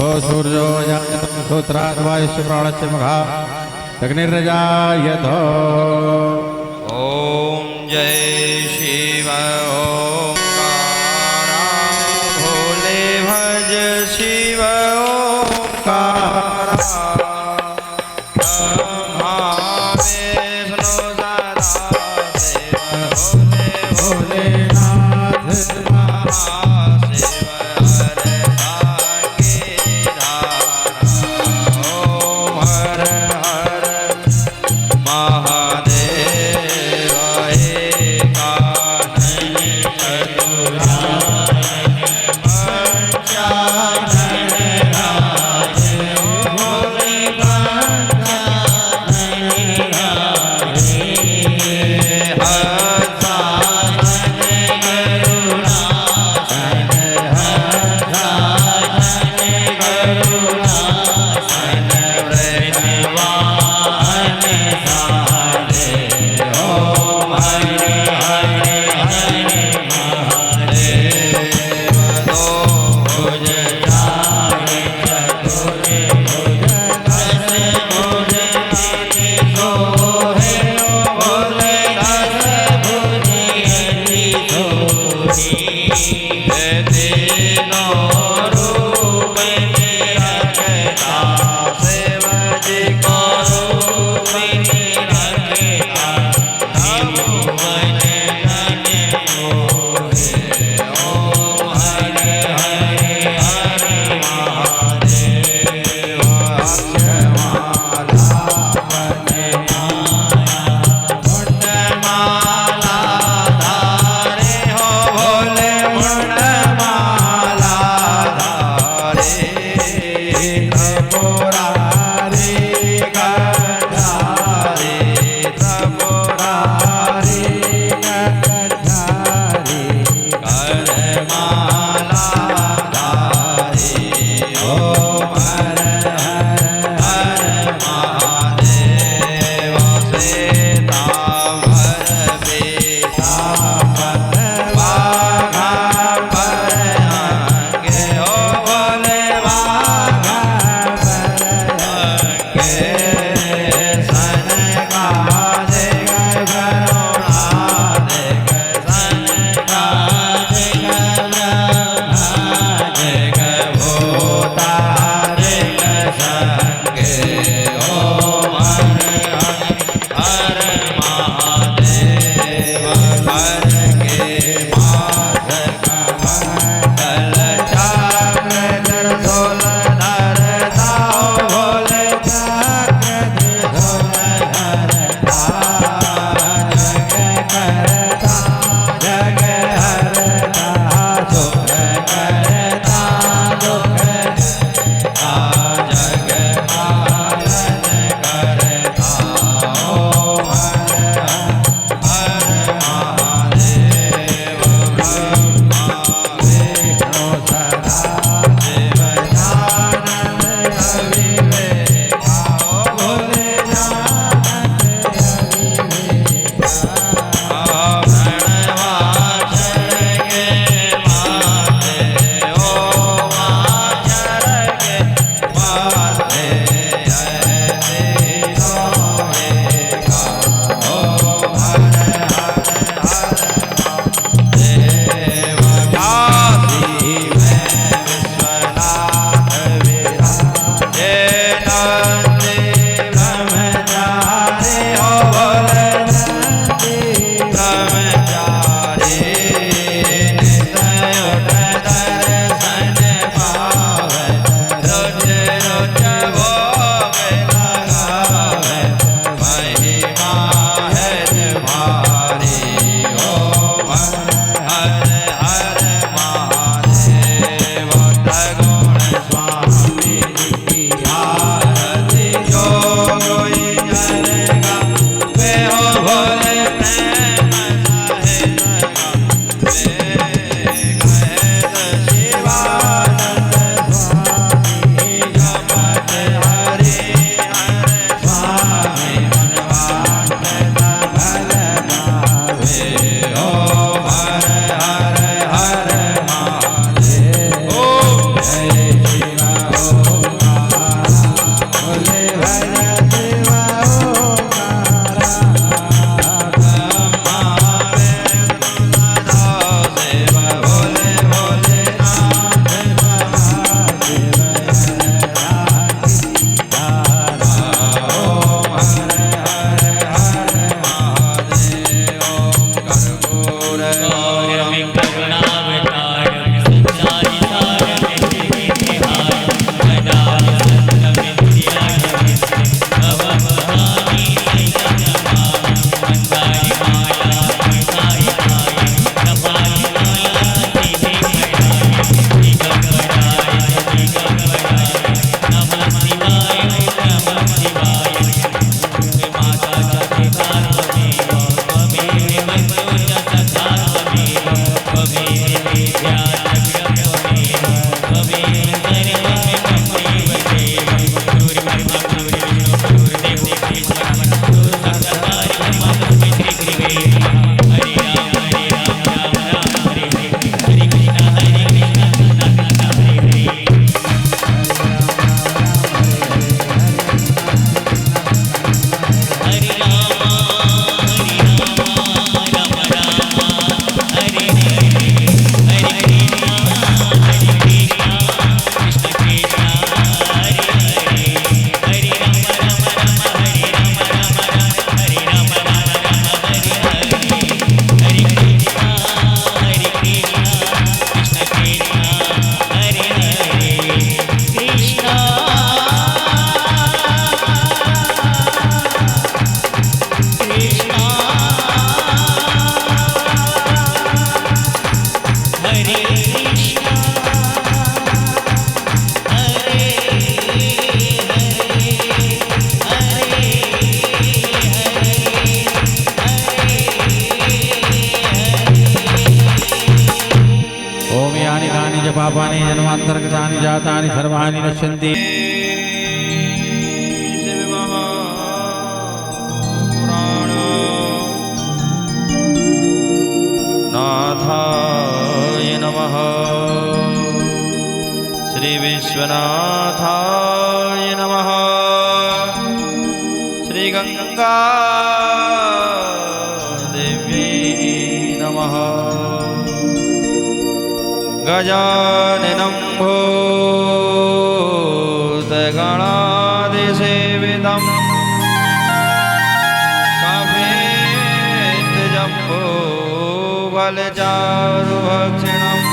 ओ सूर्यो सूत्राद्वायुष्य प्राणस्य मघा अग्निर्जायत। ओम जय शिव ओंकारा भोले भज शिव ओंकारा भूतानि जातानि सर्वाणि नश्यन्ति नाथाय नमः। श्री विश्वनाथाय नमः। श्री गंगा देव्यै नमः। गजाननं भूतगणादिसेवितं कपितजम्बो बलचारुभक्षिणम्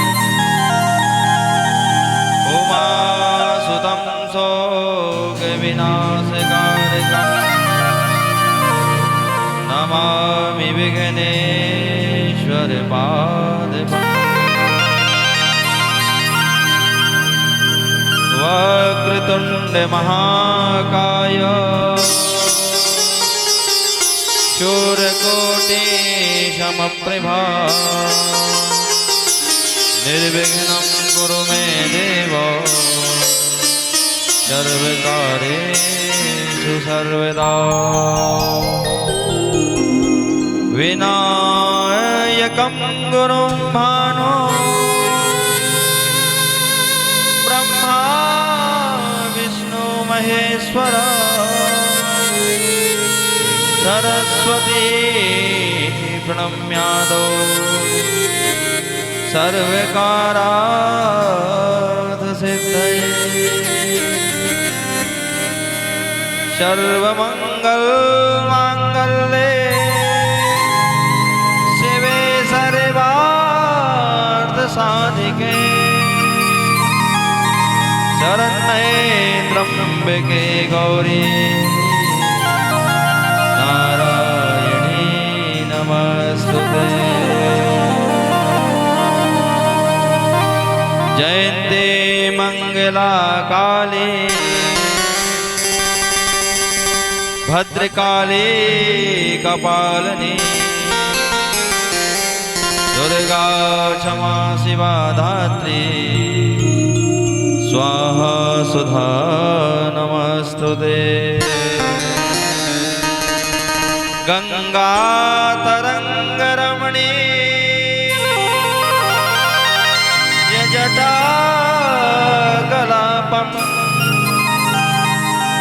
उमासुतं शोकविनाशकारिकम् नमामि विघ्नेश्वरपादपङ्कजम्। वक्रतुण्ड महाकाय शूरकोटि समप्रभा निर्विघ्नं कुरु मे देव सर्वकार्येषु सर्वदा। विनायकं गुरुं भानो ब्रह्मा विष्णु महेश्वर सरस्वती प्रणम्यादो सर्वकारार्थ सिद्धये। सर्वमंगल मांगल्ये शिवे सर्वार्थ साधिके शरण्ये त्र्यंबके गौरी नारायणी नमस्तुते। जयन्ती मंगला काली भद्रकाली कपालिनी दुर्गा क्षमा शिवा धात्री स्वाहा सुधा नमस्तुते। गंगा तरंग रमणी जटा कलापम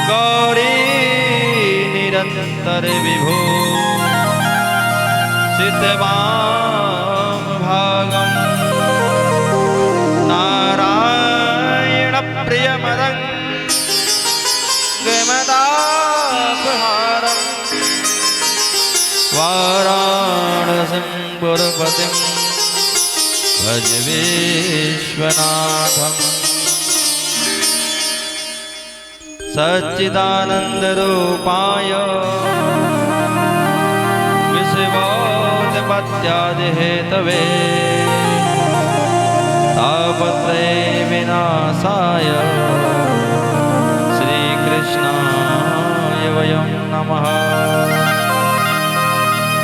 गौरी निरंतर विभो सिद्धवाम भागम नारायण प्रिय मदं गमदापहारं वाराणसीं पुरपतिं भज विश्वनाथम्। सच्चिदानन्दरूपाय विश्वोत्पत्त्यादिहेतवे तापत्रय विनाशाय श्रीकृष्णाय वयं नमः।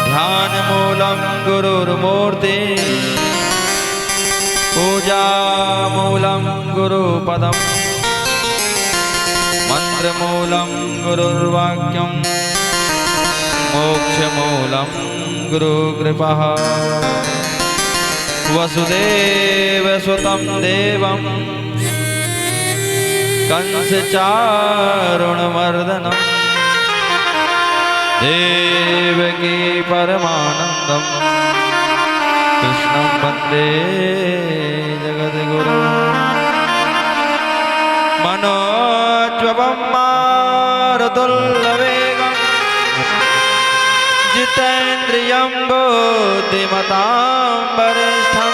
ध्यानमूलं गुरुर्मूर्ति पूजामूलं गुरुपदम् मंत्रमूलं गुरुर्वाक्यं मोक्षमूलं गुरुकृपा। वसुदेवसुतं देवं कंसचारुणमर्दनं देवकी परमानन्दं कृष्णं वन्दे जगद्गुरुं। मनोज्वं मारुतुल्यवेगं जितेन्द्रियं बुद्धिमतां वरिष्ठं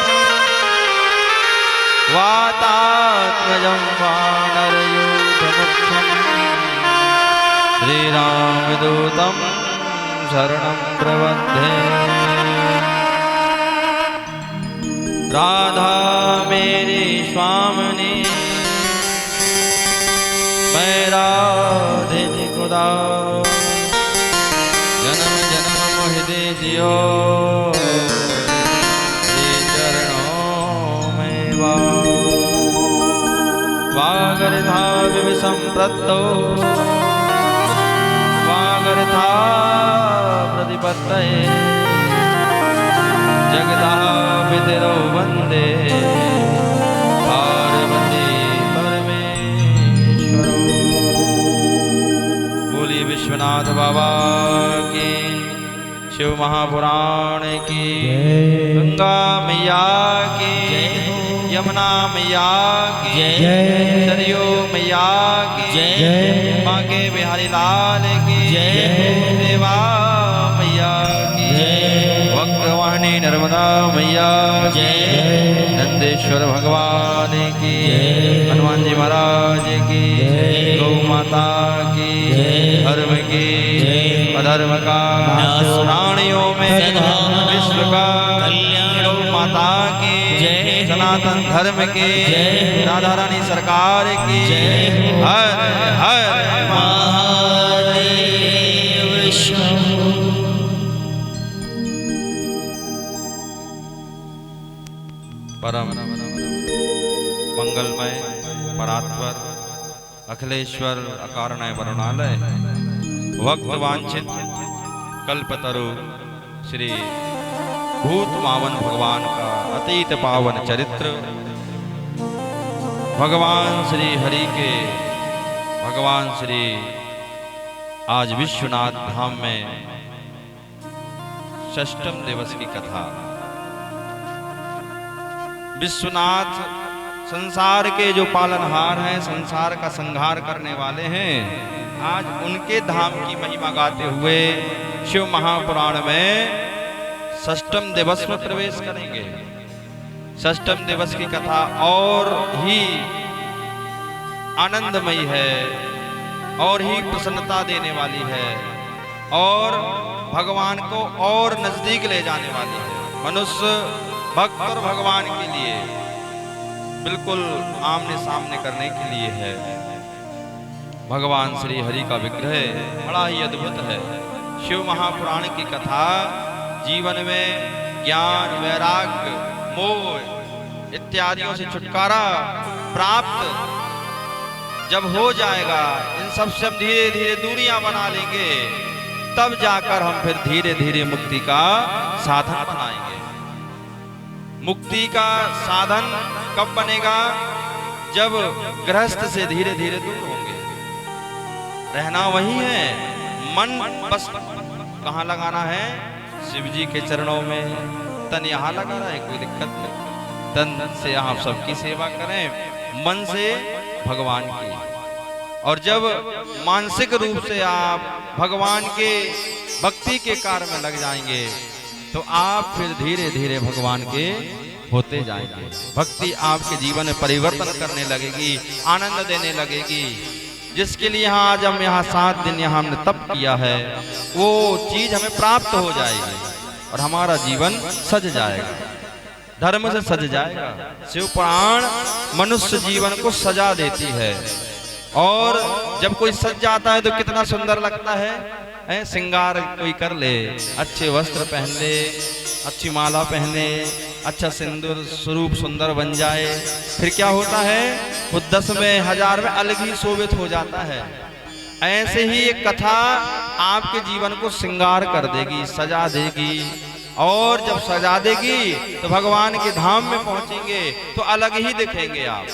वातात्मजं वानरयूथमुख्यं श्रीरामदूतं शरणं प्रपद्ये। राधा मेरी स्वामिनी मैं राधिनी खुदा जन्म जन्म मोहिते जियो श्री चरणों में वास। वागर्था विसंप्रत्तो वागर्था प्रतिपत्तये जगतः पितरौ वन्दे पार्वती परमेश्वरौ। बोलिए विश्वनाथ बाबा की, शिव महापुराण की, गंगा मैया की, यमुना मैया की, सरयू मैया की, माँ के बिहारी लाल की, देवा मैया की, वक्रवाणी नर्मदा मैया की, नंदेश्वर भगवान की, हनुमान जी महाराज की, गौ माता की, धर्म की अधर्म का प्राणियों में विश्व का गौ माता की, सनातन धर्म की, राधा रानी सरकार की, हर हर महादेव शंभो। परम मंगलमय परात्पर अखिलेश्वर अकारणय वरुणालय वक्त वांछित कल्पतरु श्री भूत मावन भगवान का अतीत पावन चरित्र, भगवान श्री हरि के भगवान श्री आज विश्वनाथ धाम में षष्ठम दिवस की कथा। विश्वनाथ संसार के जो पालनहार हैं, संसार का संहार करने वाले हैं, आज उनके धाम की महिमा गाते हुए शिव महापुराण में षष्ठम दिवस में प्रवेश करेंगे। षष्ठम दिवस की कथा और ही आनंदमयी है और ही प्रसन्नता देने वाली है और भगवान को और नजदीक ले जाने वाली है। मनुष्य भक्त और भगवान के लिए बिल्कुल आमने सामने करने के लिए है। भगवान श्री हरि का विग्रह बड़ा ही अद्भुत है। शिव महापुराण की कथा जीवन में ज्ञान, वैराग्य, मोह इत्यादियों से छुटकारा प्राप्त जब हो जाएगा, इन सब से हम धीरे धीरे दूरियां बना लेंगे, तब जाकर हम फिर धीरे धीरे मुक्ति का साधन बनाएंगे। मुक्ति का साधन कब बनेगा? जब गृहस्थ से धीरे धीरे दूर होंगे। रहना वही है, मन बस कहाँ लगाना है? शिव जी के चरणों में। तन यहाँ लगाना है, कोई दिक्कत नहीं। तन से आप सबकी सेवा करें, मन से भगवान की। और जब मानसिक रूप से आप भगवान के भक्ति के कार्य में लग जाएंगे, तो आप फिर धीरे धीरे भगवान के होते जाएंगे। भक्ति आपके जीवन में परिवर्तन करने लगेगी, आनंद देने लगेगी। जिसके लिए आज हम यहाँ 7 दिन यहाँ हमने तप किया है, वो चीज हमें प्राप्त हो जाएगी और हमारा जीवन सज जाएगा, धर्म से सज जाएगा। शिव पुराण मनुष्य जीवन को सजा देती है। और जब कोई सज जाता है तो कितना सुंदर लगता है। श्रृंगार कोई कर ले, अच्छे वस्त्र पहन ले, अच्छी माला पहने, अच्छा सिंदूर स्वरूप सुंदर बन जाए, फिर क्या होता है? वो 10 में 1000 में अलग ही शोभित हो जाता है। ऐसे ही एक कथा आपके जीवन को श्रृंगार कर देगी, सजा देगी। और जब सजा देगी तो भगवान के धाम में पहुंचेंगे तो अलग ही दिखेंगे आप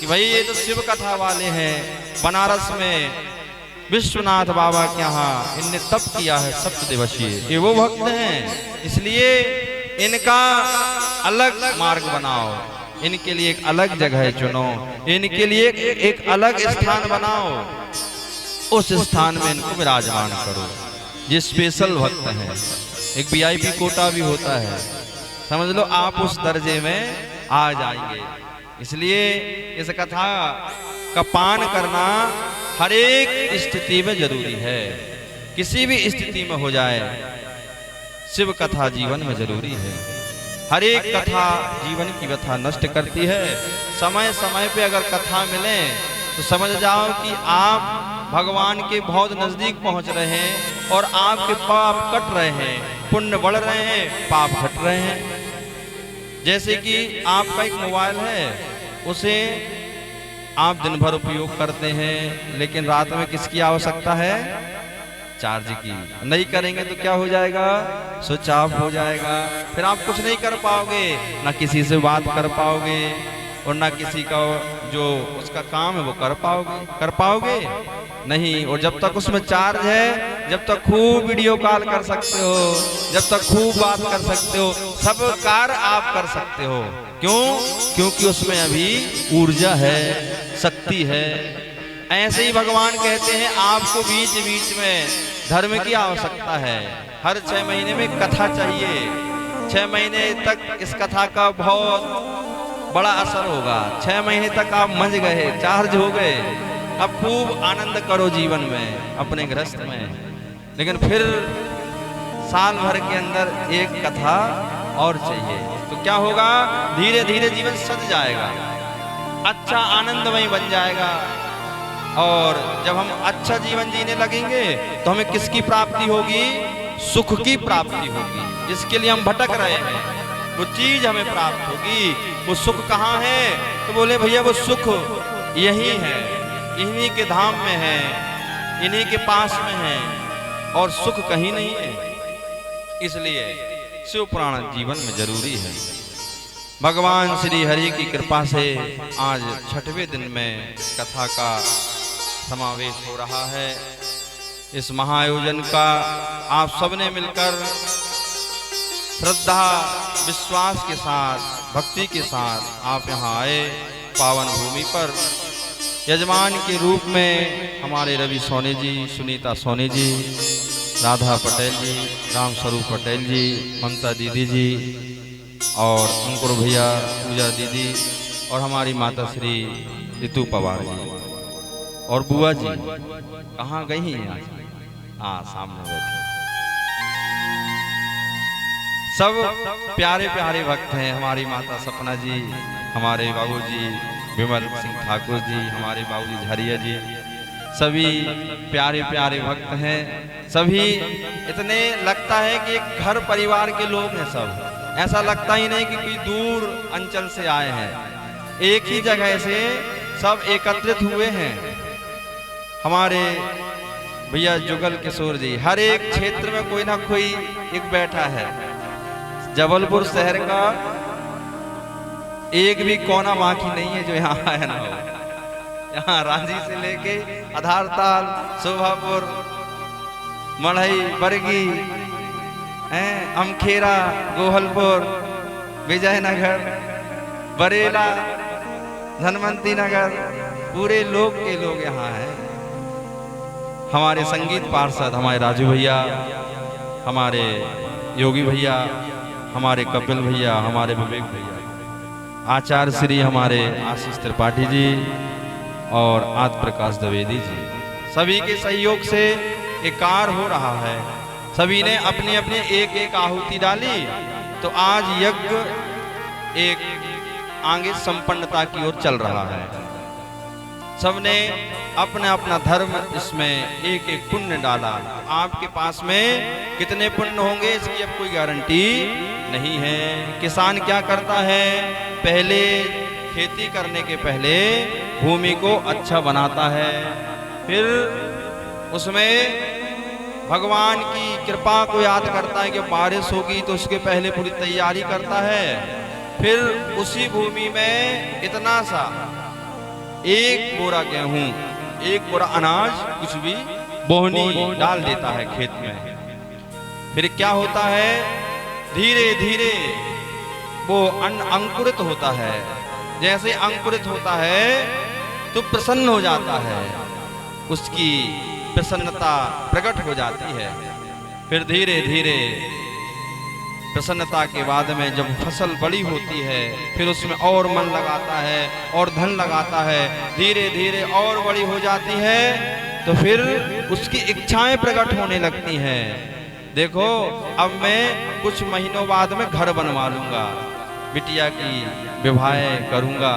कि भाई ये तो शिव कथा वाले हैं। बनारस में विश्वनाथ बाबा के यहाँ इनने तप किया है 7 दिवसीय। ये वो भक्त हैं, इसलिए इनका अलग मार्ग बनाओ, इनके लिए एक अलग जगह चुनो, इनके लिए एक अलग स्थान बनाओ, उस स्थान में इनको विराजमान करो। ये स्पेशल भक्त हैं। एक VIP कोटा भी होता है, समझ लो आप उस दर्जे में आ जाएंगे। इसलिए इस कथा का पान करना हर एक स्थिति में जरूरी है। किसी भी स्थिति में हो जाए, शिव कथा जीवन में जरूरी है। हर एक कथा जीवन की व्यथा नष्ट करती है। समय समय पे अगर कथा मिले तो समझ जाओ कि आप भगवान के बहुत नजदीक पहुंच रहे हैं और आपके पाप कट रहे हैं, पुण्य बढ़ रहे हैं, पाप घट रहे हैं। जैसे कि आपका एक मोबाइल है, उसे आप दिन भर उपयोग करते हैं, लेकिन रात में किसकी आवश्यकता है? चार्ज की। नहीं करेंगे तो क्या हो जाएगा? स्विच ऑफ हो जाएगा। फिर आप कुछ नहीं कर पाओगे, ना किसी से बात कर पाओगे और ना किसी का जो उसका काम है वो कर पाओगे नहीं। और जब तक उसमें चार्ज है, जब तक खूब वीडियो कॉल कर सकते हो, जब तक खूब बात कर सकते हो, सब कार्य आप कर सकते हो। क्यों? क्योंकि उसमें अभी ऊर्जा है, शक्ति है। ऐसे ही भगवान कहते हैं आपको बीच बीच में धर्म की आवश्यकता है। हर 6 महीने में कथा चाहिए। 6 महीने तक इस कथा का बहुत बड़ा असर होगा। 6 महीने तक आप मंज गए, चार्ज हो गए, अब खूब आनंद करो जीवन में, अपने गृहस्थ में। लेकिन फिर साल भर के अंदर एक कथा और चाहिए, तो क्या होगा? धीरे धीरे जीवन सज जाएगा, अच्छा आनंदमय बन जाएगा। और जब हम अच्छा जीवन जीने लगेंगे तो हमें किसकी प्राप्ति होगी? सुख की प्राप्ति होगी। जिसके लिए हम भटक रहे हैं वो चीज हमें प्राप्त होगी। वो सुख कहाँ है? तो बोले भैया वो सुख यही है, इन्हीं के धाम में है, इन्हीं के पास में है, और सुख कहीं नहीं है। इसलिए शिव पुराण जीवन में जरूरी है। भगवान श्री हरि की कृपा से आज 6वें दिन में कथा का समावेश हो रहा है। इस महाआयोजन का आप सबने मिलकर श्रद्धा विश्वास के साथ, भक्ति के साथ आप यहाँ आए पावन भूमि पर। यजमान के रूप में हमारे रवि सोनी जी, सुनीता सोनी जी, राधा पटेल जी, राम स्वरूप पटेल जी, ममता दीदी जी और अंकुर भैया, पूजा दीदी और हमारी माता श्री रितु पवार जी और बुआ जी कहाँ गई हैं आज? हाँ, सामने बैठे। सब प्यारे प्यारे भक्त हैं। हमारी माता सपना जी, हमारे बाबूजी विमल सिंह ठाकुर जी, हमारे बाबूजी झारिया जी, सभी प्यारे प्यारे भक्त हैं। सभी इतने लगता है कि एक घर परिवार के लोग हैं सब। ऐसा लगता ही नहीं कि कोई दूर अंचल से आए हैं। एक ही जगह से सब एकत्रित हुए हैं। हमारे भैया जुगल किशोर जी, हर एक क्षेत्र में कोई ना कोई एक बैठा है। जबलपुर शहर का एक भी कोना बाकी नहीं है जो यहाँ आया ना हो। यहाँ रांझी से लेके आधारताल, शोभापुर, मढ़ई, बरगी, अमखेरा, गोहलपुर, विजयनगर, बरेला, धनवंती नगर, पूरे लोग के लोग यहाँ हैं। हमारे संगीत पार्षद हमारे राजू भैया, हमारे योगी भैया, हमारे कपिल भैया, हमारे विवेक भैया, आचार्य श्री हमारे आशीष त्रिपाठी जी और आद प्रकाश द्विवेदी जी, सभी के सहयोग से एक कार्य हो रहा है। सभी ने अपने अपने एक एक आहुति डाली, तो आज यज्ञ एक आगे संपन्नता की ओर चल रहा है। सबने अपना अपना धर्म इसमें एक एक पुण्य डाला। आपके पास में कितने पुण्य होंगे इसकी अब कोई गारंटी नहीं है। किसान क्या करता है? पहले खेती करने के पहले भूमि को अच्छा बनाता है, फिर उसमें भगवान की कृपा को याद करता है कि बारिश होगी तो उसके पहले पूरी तैयारी करता है। फिर उसी भूमि में इतना सा एक बोरा गेहूं, एक बोरा अनाज, कुछ भी बोहनी डाल देता है खेत में। फिर क्या होता है? धीरे धीरे वो अन्न अंकुरित होता है। जैसे अंकुरित होता है तो प्रसन्न हो जाता है, उसकी प्रसन्नता प्रकट हो जाती है। फिर धीरे धीरे प्रसन्नता के बाद में जब फसल बड़ी होती है, फिर उसमें और मन लगाता है और धन लगाता है, धीरे धीरे और बड़ी हो जाती है, तो फिर उसकी इच्छाएं प्रकट होने लगती हैं। देखो, अब मैं कुछ महीनों बाद में घर बनवा लूंगा, बिटिया की विवाह करूंगा,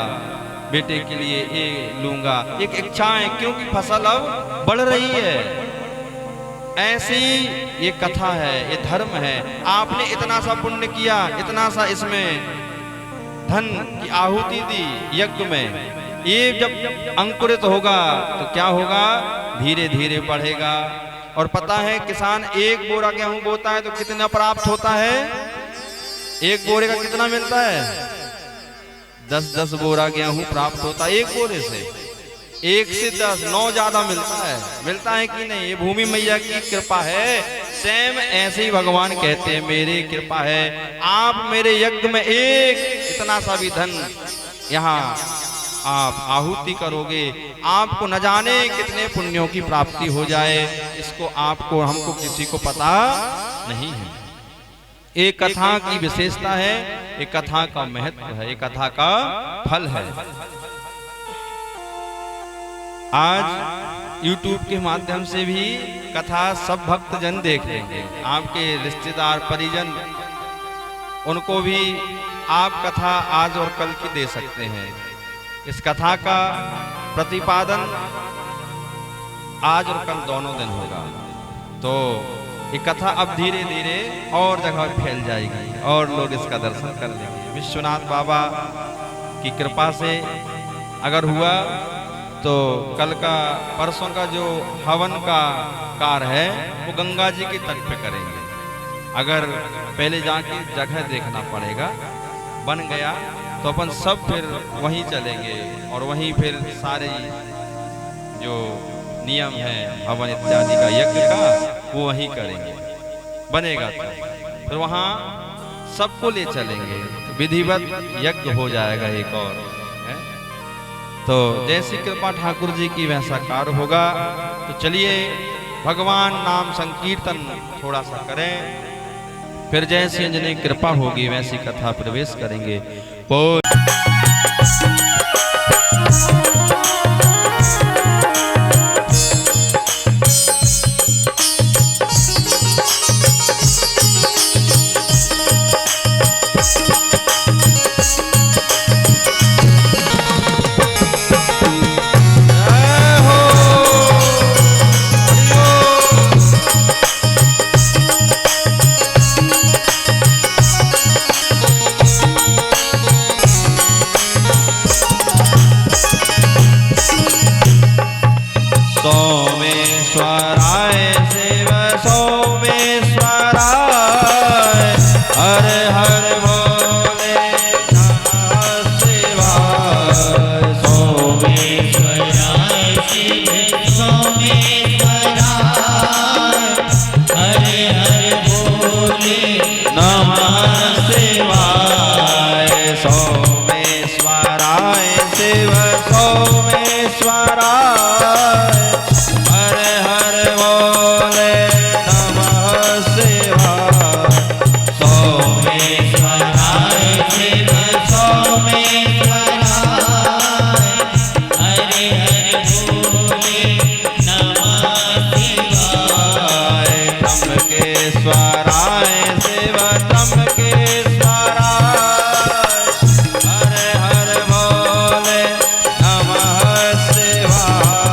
बेटे के लिए ये लूंगा, एक इच्छाएं, क्योंकि फसल अब बढ़ रही है। ऐसी ये कथा है, ये धर्म है। आपने इतना सा पुण्य किया, इतना सा इसमें धन की आहुति दी यज्ञ में, ये जब अंकुरित होगा तो क्या होगा, धीरे धीरे बढ़ेगा। और पता है किसान एक बोरा गेहूं बोता है तो कितना प्राप्त होता है, एक बोरे का कितना मिलता है, 10-10 बोरा गेहूं प्राप्त होता है एक बोरे से। 1 से 10, 9 ज्यादा मिलता है कि नहीं। ये भूमि मैया की कृपा है। सेम ऐसे ही भगवान कहते हैं मेरी कृपा है, आप मेरे यज्ञ में एक इतना सा भी धन यहाँ आप आहुति करोगे, आपको न जाने कितने पुण्यों की प्राप्ति हो जाए, इसको आपको हमको किसी को पता नहीं है। एक कथा की विशेषता है, एक कथा का महत्व है, एक कथा का फल है। आज YouTube के माध्यम से भी कथा सब भक्तजन देख लेंगे, आपके रिश्तेदार परिजन, उनको भी आप कथा आज और कल की दे सकते हैं। इस कथा का प्रतिपादन आज और कल दोनों दिन होगा। तो ये कथा अब धीरे धीरे और जगह फैल जाएगी और लोग इसका दर्शन कर लेंगे। विश्वनाथ बाबा की कृपा से अगर हुआ तो कल का परसों का जो हवन का कार्य है वो गंगा जी के तट पे करेंगे। अगर पहले जाके जगह देखना पड़ेगा, बन गया तो अपन सब फिर वहीं चलेंगे और वहीं फिर सारे जो नियम है हवन इत्यादि का यज्ञ का वो वहीं करेंगे। बनेगा तो फिर वहाँ सबको ले चलेंगे, तो विधिवत यज्ञ हो जाएगा एक और है। तो जैसी कृपा ठाकुर जी की वैसा कार्य होगा। तो चलिए भगवान नाम संकीर्तन थोड़ा सा करें, फिर जैसी अंजनी कृपा होगी वैसी कथा प्रवेश करेंगे। सोमेश्वराय शिव सोमेश्वराय, हर हर भोले नमः शिवाय। सोमेश्वराय शिव सोमेश्वराय, हर हर भोले नमः शिवाय। सोमेश्वराय शिव सोमेश्वराय, हर हर भोले नमः शिवाय।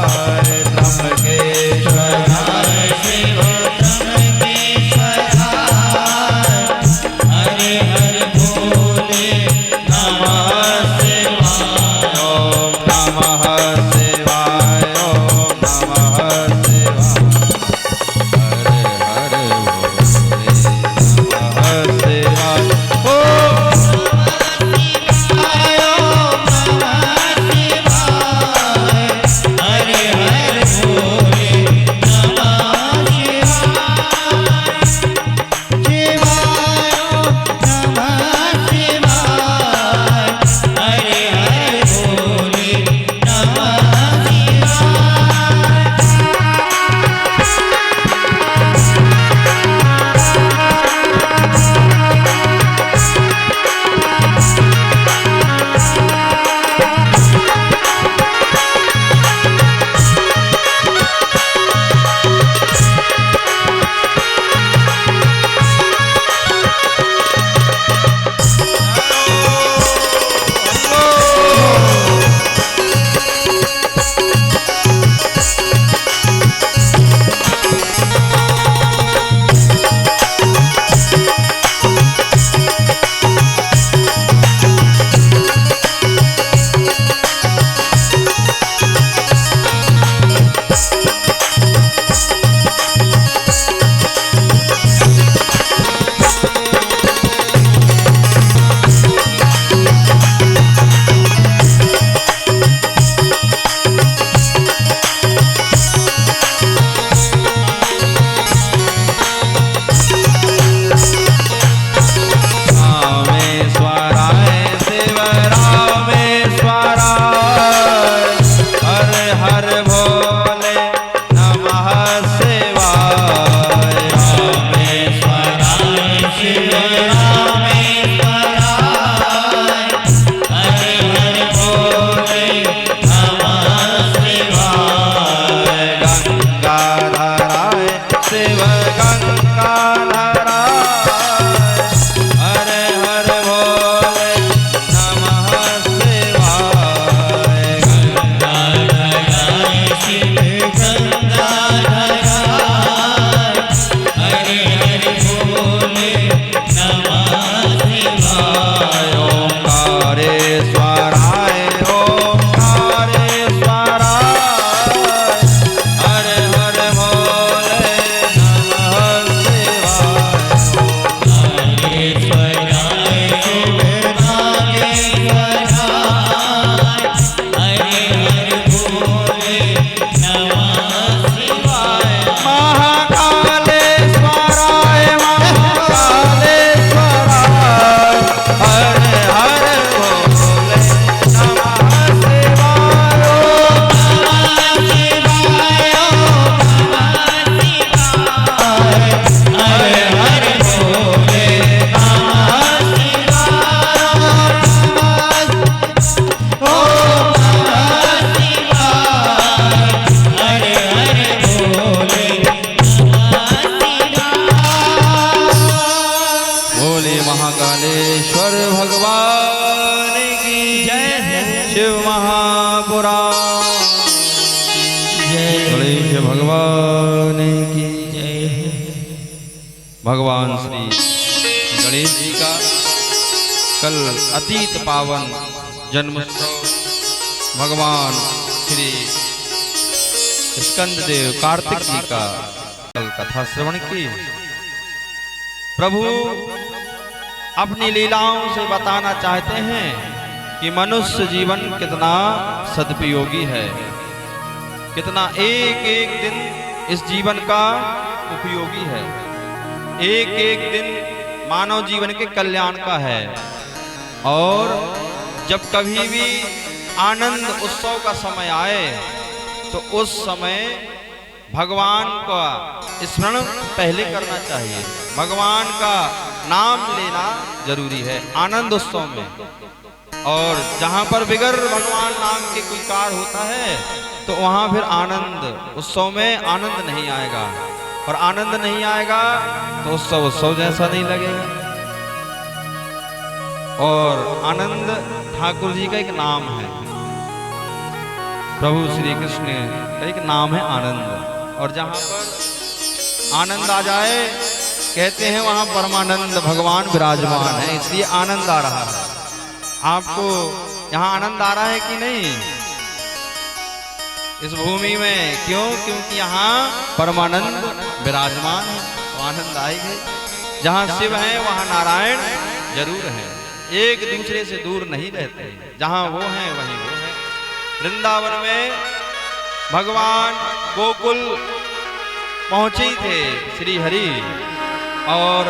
हर भोले नमः शिवाय। रामेश्वराय शिव रामेश्वराय हर हर भोले नमः शिवाय। गंगाधराय शिव गंगाधराय हर हर भोले नमः शिवाय। गंगाधराय शिव गंगाधराय हर हर भोले नमः शिवाय। ओंकारेश्वराय ओंकारेश्वराय हर हर भोले नमः शिवाय। नागेश्वराय शिव नागेश्वराय हर हर भोले नमः शिवाय। महाकालेश्वराय महाकालेश्वराय हर हर भोले नमः शिवाय। बोले महाकालेश्वर भगवान की जय। शिव महापुराण गणेश भगवान की जय। भगवान श्री गणेश जी का कल अतीत पावन जन्मोत्सव भगवान श्री स्कंद देव कार्तिक जी का कल कथा श्रवण की। प्रभु अपनी लीलाओं से बताना चाहते हैं कि मनुष्य जीवन कितना सदुपयोगी है, कितना एक एक दिन इस जीवन का उपयोगी है, एक एक दिन मानव जीवन के कल्याण का है। और जब कभी भी आनंद उत्सव का समय आए तो उस समय भगवान का स्मरण पहले करना चाहिए, भगवान का नाम लेना जरूरी है आनंद उत्सव में। और जहाँ पर बिगर भगवान नाम के कोई कार्य होता है तो वहाँ फिर आनंद उत्सव में आनंद नहीं आएगा, और आनंद नहीं आएगा तो उत्सव उत्सव जैसा नहीं लगेगा। और आनंद ठाकुर जी का एक नाम है, प्रभु श्री कृष्ण का एक नाम है आनंद। और जहाँ पर आनंद आ जाए कहते हैं वहाँ परमानंद भगवान विराजमान है, इसलिए आनंद आ रहा है। आपको यहाँ आनंद आ रहा है कि नहीं इस भूमि में? क्यों? क्योंकि यहाँ परमानंद विराजमान है, तो आनंद आएगा। जहाँ शिव है वहाँ नारायण जरूर है, एक दूसरे से दूर नहीं रहते, जहाँ वो हैं वहीं वो है। वृंदावन में भगवान गोकुल पहुंचे थे श्री हरि, और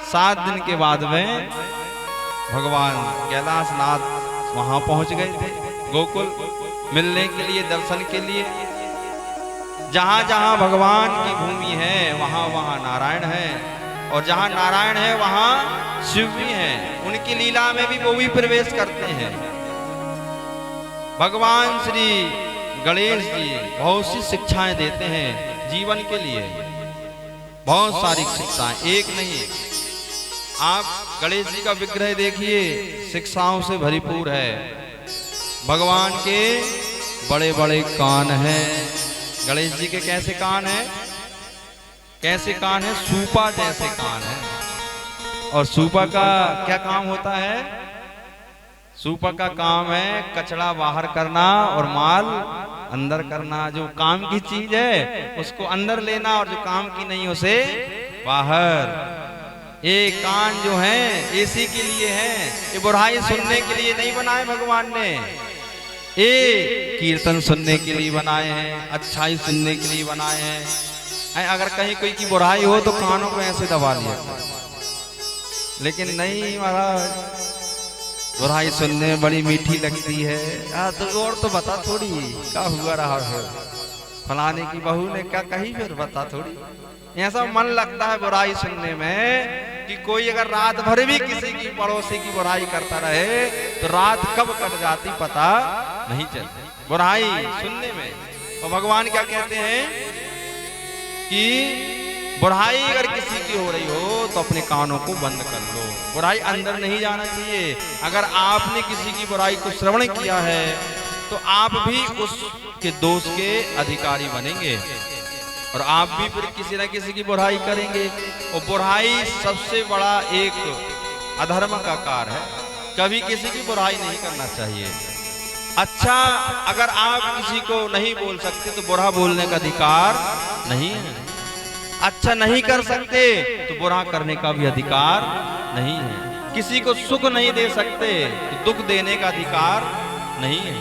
7 दिन के बाद में भगवान कैलाशनाथ वहां पहुंच गए थे गोकुल मिलने के लिए, दर्शन के लिए। जहां जहां भगवान की भूमि है वहां वहां नारायण है, और जहां नारायण है वहां शिव भी है। उनकी लीला में भी वो भी प्रवेश करते हैं। भगवान श्री गणेश जी बहुत सी शिक्षाएं देते हैं जीवन के लिए, बहुत सारी शिक्षाएं, एक नहीं। आप गणेश जी का विग्रह देखिए, शिक्षाओं से भरपूर है। भगवान के बड़े बड़े कान हैं। गणेश जी के कैसे कान हैं? कैसे कान है? सूपा जैसे कान है। और सूपा का क्या काम होता है? सूपा का काम है कचरा बाहर करना और माल अंदर करना। जो काम की चीज है उसको अंदर लेना, और जो काम की नहीं उसे बाहर। ये कान जो है एसी के लिए है, ये बुराई सुनने के लिए नहीं बनाए भगवान ने, ये कीर्तन सुनने के लिए बनाए हैं, अच्छाई सुनने के लिए बनाए हैं। अगर कहीं कोई की बुराई हो तो कानों को ऐसे दबा लिया, लेकिन नहीं महाराज, बुराई सुनने में बड़ी मीठी लगती है। तो और तो बता थोड़ी क्या हुआ रहा है, फलाने की बहू ने क्या कही, फिर बता थोड़ी। ऐसा मन लगता है बुराई सुनने में कि कोई अगर रात भर भी किसी की पड़ोसी की बुराई करता रहे तो रात कब कट जाती पता नहीं चलती बुराई सुनने में। और भगवान क्या कहते हैं कि बुराई अगर किसी की हो रही हो तो अपने कानों को बंद कर लो, बुराई अंदर नहीं जाना चाहिए। अगर आपने किसी की बुराई को श्रवण किया है तो आप भी उसके दोष के अधिकारी बनेंगे और आप भी फिर किसी न किसी की बुराई करेंगे। और बुराई सबसे बड़ा एक अधर्म का कार्य है, कभी किसी की बुराई नहीं करना चाहिए। अच्छा, अगर आप किसी को नहीं बोल सकते तो बुरा बोलने का अधिकार नहीं है। अच्छा नहीं कर सकते तो बुरा करने का भी अधिकार नहीं है। किसी को सुख नहीं दे सकते तो दुख देने का अधिकार नहीं है।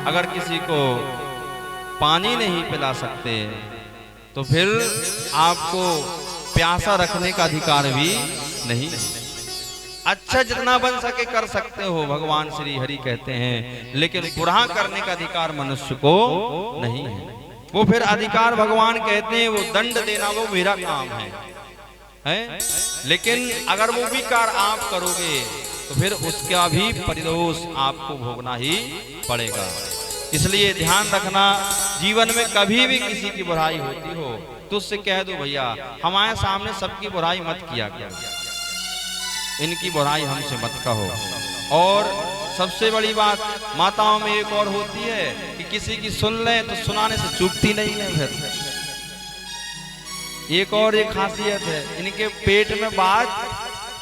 अगर किसी को पानी नहीं पिला सकते तो फिर आपको प्यासा रखने का अधिकार भी नहीं है। अच्छा, जितना बन सके कर सकते हो, भगवान श्री हरि कहते हैं, लेकिन बुरा करने का अधिकार मनुष्य को नहीं है। वो फिर अधिकार भगवान कहते हैं वो दंड देना वो मेरा काम है? लेकिन अगर वो भी कार्य आप करोगे तो फिर उसका भी परिदोष आपको भोगना ही पड़ेगा। इसलिए ध्यान रखना, जीवन में कभी भी किसी की बुराई होती हो तो उससे कह दो भैया हमारे सामने सबकी बुराई मत किया करो, इनकी बुराई हमसे मत कहो। और सबसे बड़ी बात माताओं में एक और होती है कि किसी की सुन ले तो सुनाने से चूकती नहीं है। फिर एक और एक खासियत है, इनके पेट में बात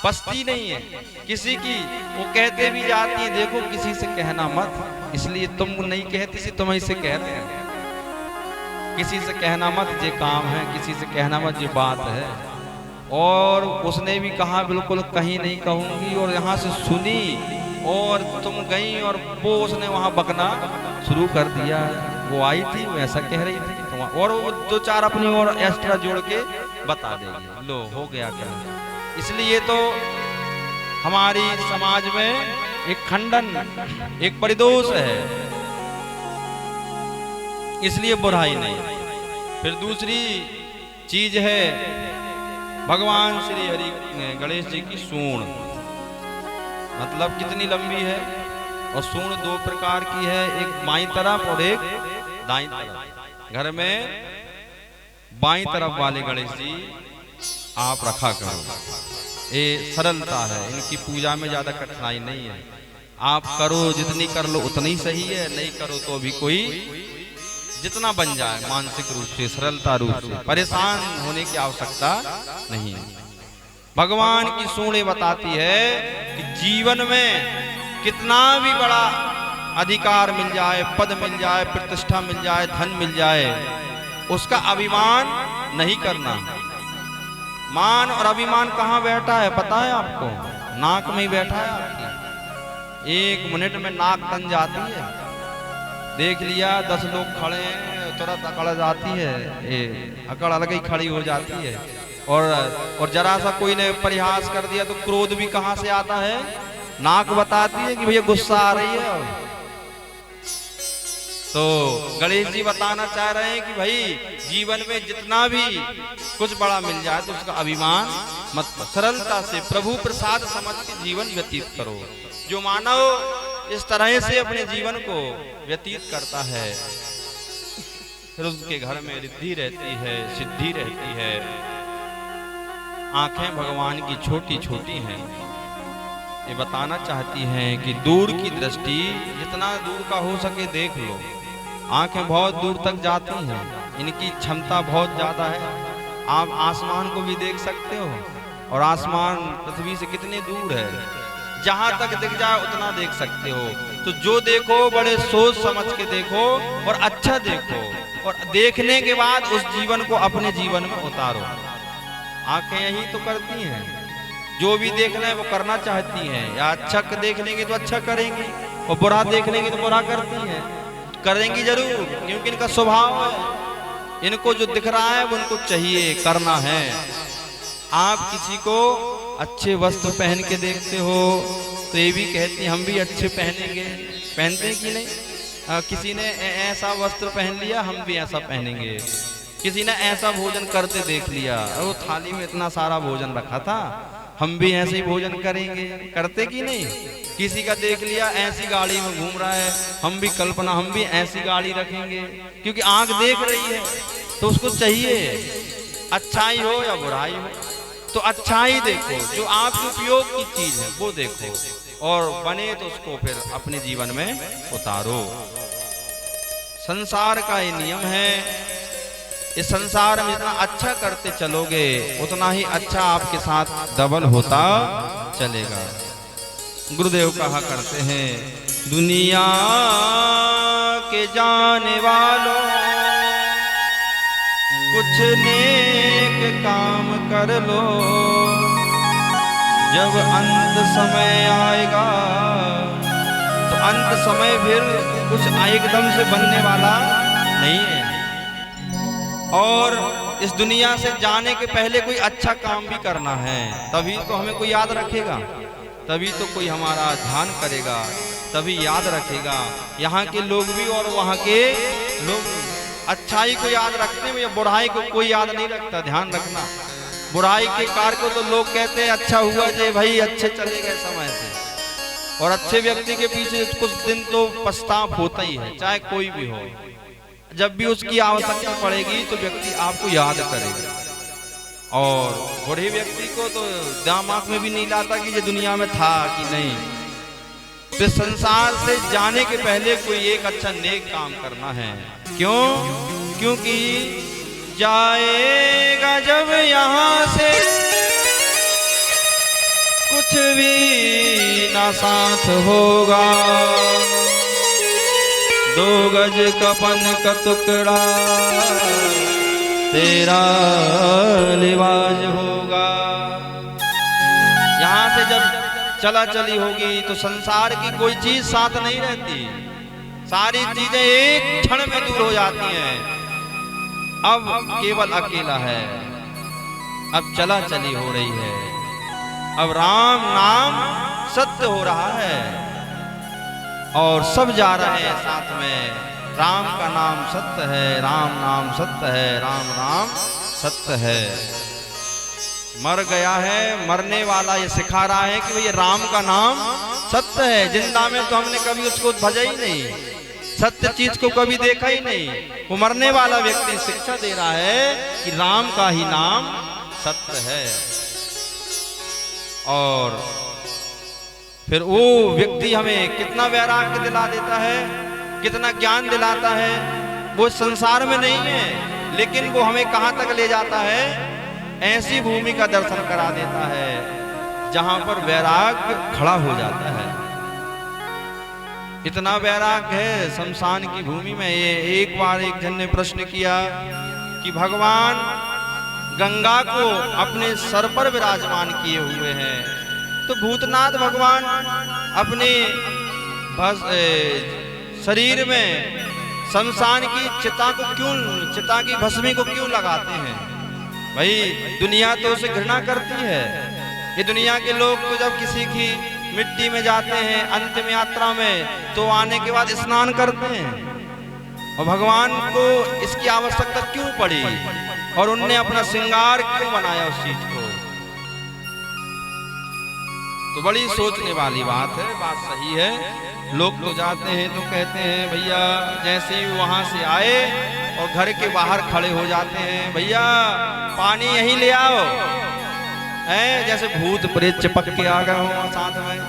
पसती नहीं है किसी की, वो कहते भी जाती हैं देखो किसी से कहना मत, इसलिए तुम नहीं कहती सी तुम ऐसे कहते हैं, किसी से कहना मत ये काम है, किसी से कहना मत ये बात है। और उसने भी कहा बिल्कुल कहीं नहीं कहूंगी, और यहाँ से सुनी और तुम गई और वो उसने वहाँ बकना शुरू कर दिया, वो आई थी वो ऐसा कह रही थी, और वो दो चार अपनी और एक्स्ट्रा जोड़ के बता देगी, लो हो गया क्या। इसलिए तो हमारी समाज में एक खंडन, एक परिदोष है, इसलिए बुराई नहीं। फिर दूसरी चीज है भगवान श्री हरि गणेश जी की सूंड, मतलब कितनी लंबी है, और सूंड दो प्रकार की है, एक बाईं तरफ और एक दाईं तरफ। घर में बाईं तरफ वाले गणेश जी आप रखा करो, ये सरलता है, इनकी पूजा में ज्यादा कठिनाई नहीं है। आप करो जितनी कर लो उतनी सही है, नहीं करो तो भी कोई जितना बन जाए, मानसिक रूप से सरलता रूप से, परेशान होने की आवश्यकता नहीं है। भगवान की सूंडें बताती है कि जीवन में कितना भी बड़ा अधिकार मिल जाए, पद मिल जाए, प्रतिष्ठा मिल जाए, धन मिल जाए, उसका अभिमान नहीं करना। मान और अभिमान कहाँ बैठा है पता है आपको? नाक में ही बैठा है आपकी। एक मिनट में नाक तन जाती है, देख लिया 10 लोग खड़े हैं तुरंत अकड़ जाती है, ये अकड़ अलग ही खड़ी हो जाती है। और जरा सा कोई ने परिहास कर दिया तो क्रोध भी कहाँ से आता है? नाक बताती है कि भैया गुस्सा आ रही है। तो गणेश जी बताना चाह रहे हैं कि भाई जीवन में जितना भी कुछ बड़ा मिल जाए तो उसका अभिमान मत, सरलता से प्रभु प्रसाद समझ के जीवन व्यतीत करो। जो मानव इस तरह से अपने जीवन को व्यतीत करता है फिर उसके घर में रिद्धि रहती है, सिद्धि रहती है। आंखें भगवान की छोटी छोटी हैं, ये बताना चाहती हैं कि दूर की दृष्टि जितना दूर का हो सके देख लो। आंखें बहुत दूर तक जाती हैं, इनकी क्षमता बहुत ज्यादा है। आप आसमान को भी देख सकते हो, और आसमान पृथ्वी से कितने दूर है, जहां तक दिख जाए उतना देख सकते हो। तो जो देखो बड़े सोच समझ के देखो और अच्छा देखो, और देखने के बाद उस जीवन को अपने जीवन में उतारो। आंखें यही तो करती हैं, जो भी देखना है वो करना चाहती हैं। या अच्छा देख लेंगे तो अच्छा करेंगी, और बुरा देख लेंगे तो बुरा करती हैं, करेंगी जरूर, क्योंकि इनका स्वभाव है। इनको जो दिख रहा है वो उनको चाहिए करना है। आप किसी को अच्छे वस्त्र पहन के देखते हो तो ये भी कहती हम भी अच्छे पहनेंगे, पहनते हैं कि नहीं? किसी ने ऐसा वस्त्र पहन लिया हम भी ऐसा पहनेंगे, किसी ने ऐसा भोजन करते देख लिया, वो थाली में इतना सारा भोजन रखा था हम भी ऐसे ही भोजन करेंगे, करते कि नहीं? किसी का देख लिया ऐसी गाड़ी में घूम रहा है, हम भी कल्पना हम भी ऐसी गाड़ी रखेंगे, क्योंकि आंख देख रही है तो उसको चाहिए अच्छाई हो या बुराई हो, तो अच्छाई देखो, जो आपके उपयोग की चीज है वो देखो, और बने तो उसको फिर अपने जीवन में उतारो। संसार का ये नियम है, इस संसार में जितना अच्छा करते चलोगे उतना ही अच्छा आपके साथ डबल होता चलेगा। गुरुदेव कहा करते हैं, दुनिया के जाने वालों कुछ नेक काम कर लो, जब अंत समय आएगा तो अंत समय फिर कुछ एकदम से बनने वाला नहीं है, और इस दुनिया से जाने के पहले कोई अच्छा काम भी करना है, तभी तो हमें कोई याद रखेगा, तभी तो कोई हमारा ध्यान करेगा, तभी याद रखेगा। यहाँ के लोग भी और वहाँ के लोग अच्छाई को याद रखते हैं या बुराई को कोई याद नहीं रखता। ध्यान रखना, बुराई के कार्य को तो लोग कहते हैं अच्छा हुआ जे भाई अच्छे चले गए समय से, और अच्छे व्यक्ति के पीछे कुछ दिन तो पछतावा होता ही है, चाहे कोई भी हो। जब भी उसकी आवश्यकता पड़ेगी तो व्यक्ति आपको याद करेगा, और बुरे व्यक्ति को तो दिमाग में भी नहीं लाता कि ये दुनिया में था कि नहीं। तो संसार से जाने के पहले कोई एक अच्छा नेक काम करना है। क्यों? क्योंकि जाएगा जब यहाँ से कुछ भी ना साथ होगा, 2 गज कफन का टुकड़ा तेरा लिबाज होगा। यहाँ से जब चला चली होगी तो संसार की कोई चीज साथ नहीं रहती, सारी चीजें एक क्षण में दूर हो जाती हैं। अब केवल अकेला है, अब चला चली हो रही है, अब राम नाम सत्य हो रहा है और सब जा रहे हैं साथ में। राम का नाम सत्य है, राम नाम सत्य है, राम नाम सत्य है। मर गया है, मरने वाला ये सिखा रहा है कि भैया राम का नाम सत्य है। जिंदा में तो हमने कभी उसको भजा ही नहीं, सत्य चीज को कभी देखा ही नहीं। वो मरने वाला व्यक्ति शिक्षा दे रहा है कि राम का ही नाम सत्य है। और फिर वो व्यक्ति हमें कितना वैराग्य दिला देता है, कितना ज्ञान दिलाता है। वो संसार में नहीं है, लेकिन वो हमें कहां तक ले जाता है, ऐसी भूमि का दर्शन करा देता है जहां पर वैराग्य खड़ा हो जाता है। इतना वैराग्य है शमशान की भूमि में। ये एक बार एक जन ने प्रश्न किया कि भगवान गंगा को अपने सर पर विराजमान किए हुए हैं, तो भूतनाथ भगवान अपने शरीर में शमशान की चिता की भस्मी को क्यों लगाते हैं? भाई दुनिया तो उसे घृणा करती है। ये दुनिया के लोग तो जब किसी की मिट्टी में जाते हैं अंतिम यात्रा में, तो आने के बाद स्नान करते हैं, और भगवान को इसकी आवश्यकता क्यों पड़ी और उनने अपना श्रृंगार क्यों बनाया उस चीज को? तो बड़ी सोचने वाली बात है, बात सही है। लोग तो जाते हैं तो कहते हैं भैया, जैसे ही वहां से आए और घर के बाहर खड़े हो जाते हैं, भैया पानी यहीं ले आओ, हैं? जैसे भूत प्रेत चिपक के आ गए हो साथ में,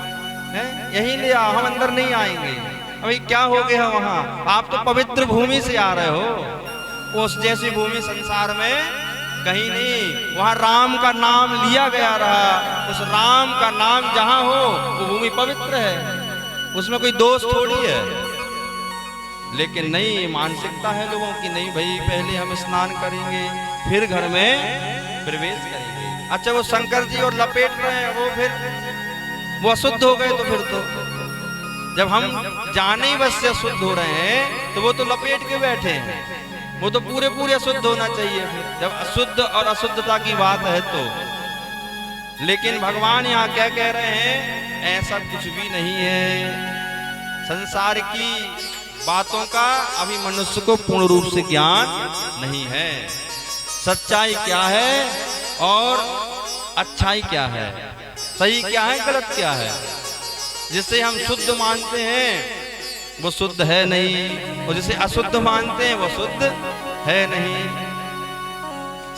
हैं? यहीं ले आओ, हम अंदर नहीं आएंगे। अभी क्या हो गया वहां? आप तो पवित्र भूमि से आ रहे हो, उस जैसी भूमि संसार में कहीं नहीं। वहां राम का नाम लिया गया रहा, उस राम का नाम जहां हो वो भूमि पवित्र है, उसमें कोई दोष थोड़ी है। लेकिन नहीं, मानसिकता है लोगों की, नहीं भाई पहले हम स्नान करेंगे फिर घर में प्रवेश करेंगे। अच्छा वो शंकर जी और लपेट रहे हैं, वो फिर वो अशुद्ध हो गए, तो फिर तो जब हम जाने ही बस से अशुद्ध हो रहे हैं तो वो तो लपेट के बैठे हैं, वो तो पूरे अशुद्ध होना चाहिए। फिर जब अशुद्ध और अशुद्धता की बात है तो, लेकिन भगवान यहाँ क्या कह रहे हैं, ऐसा कुछ भी नहीं है। संसार की बातों का अभी मनुष्य को पूर्ण रूप से ज्ञान नहीं है। सच्चाई क्या है और अच्छाई क्या है, सही क्या है, गलत क्या है। जिसे हम शुद्ध मानते हैं वो शुद्ध है नहीं, और जिसे अशुद्ध मानते हैं वो शुद्ध है नहीं।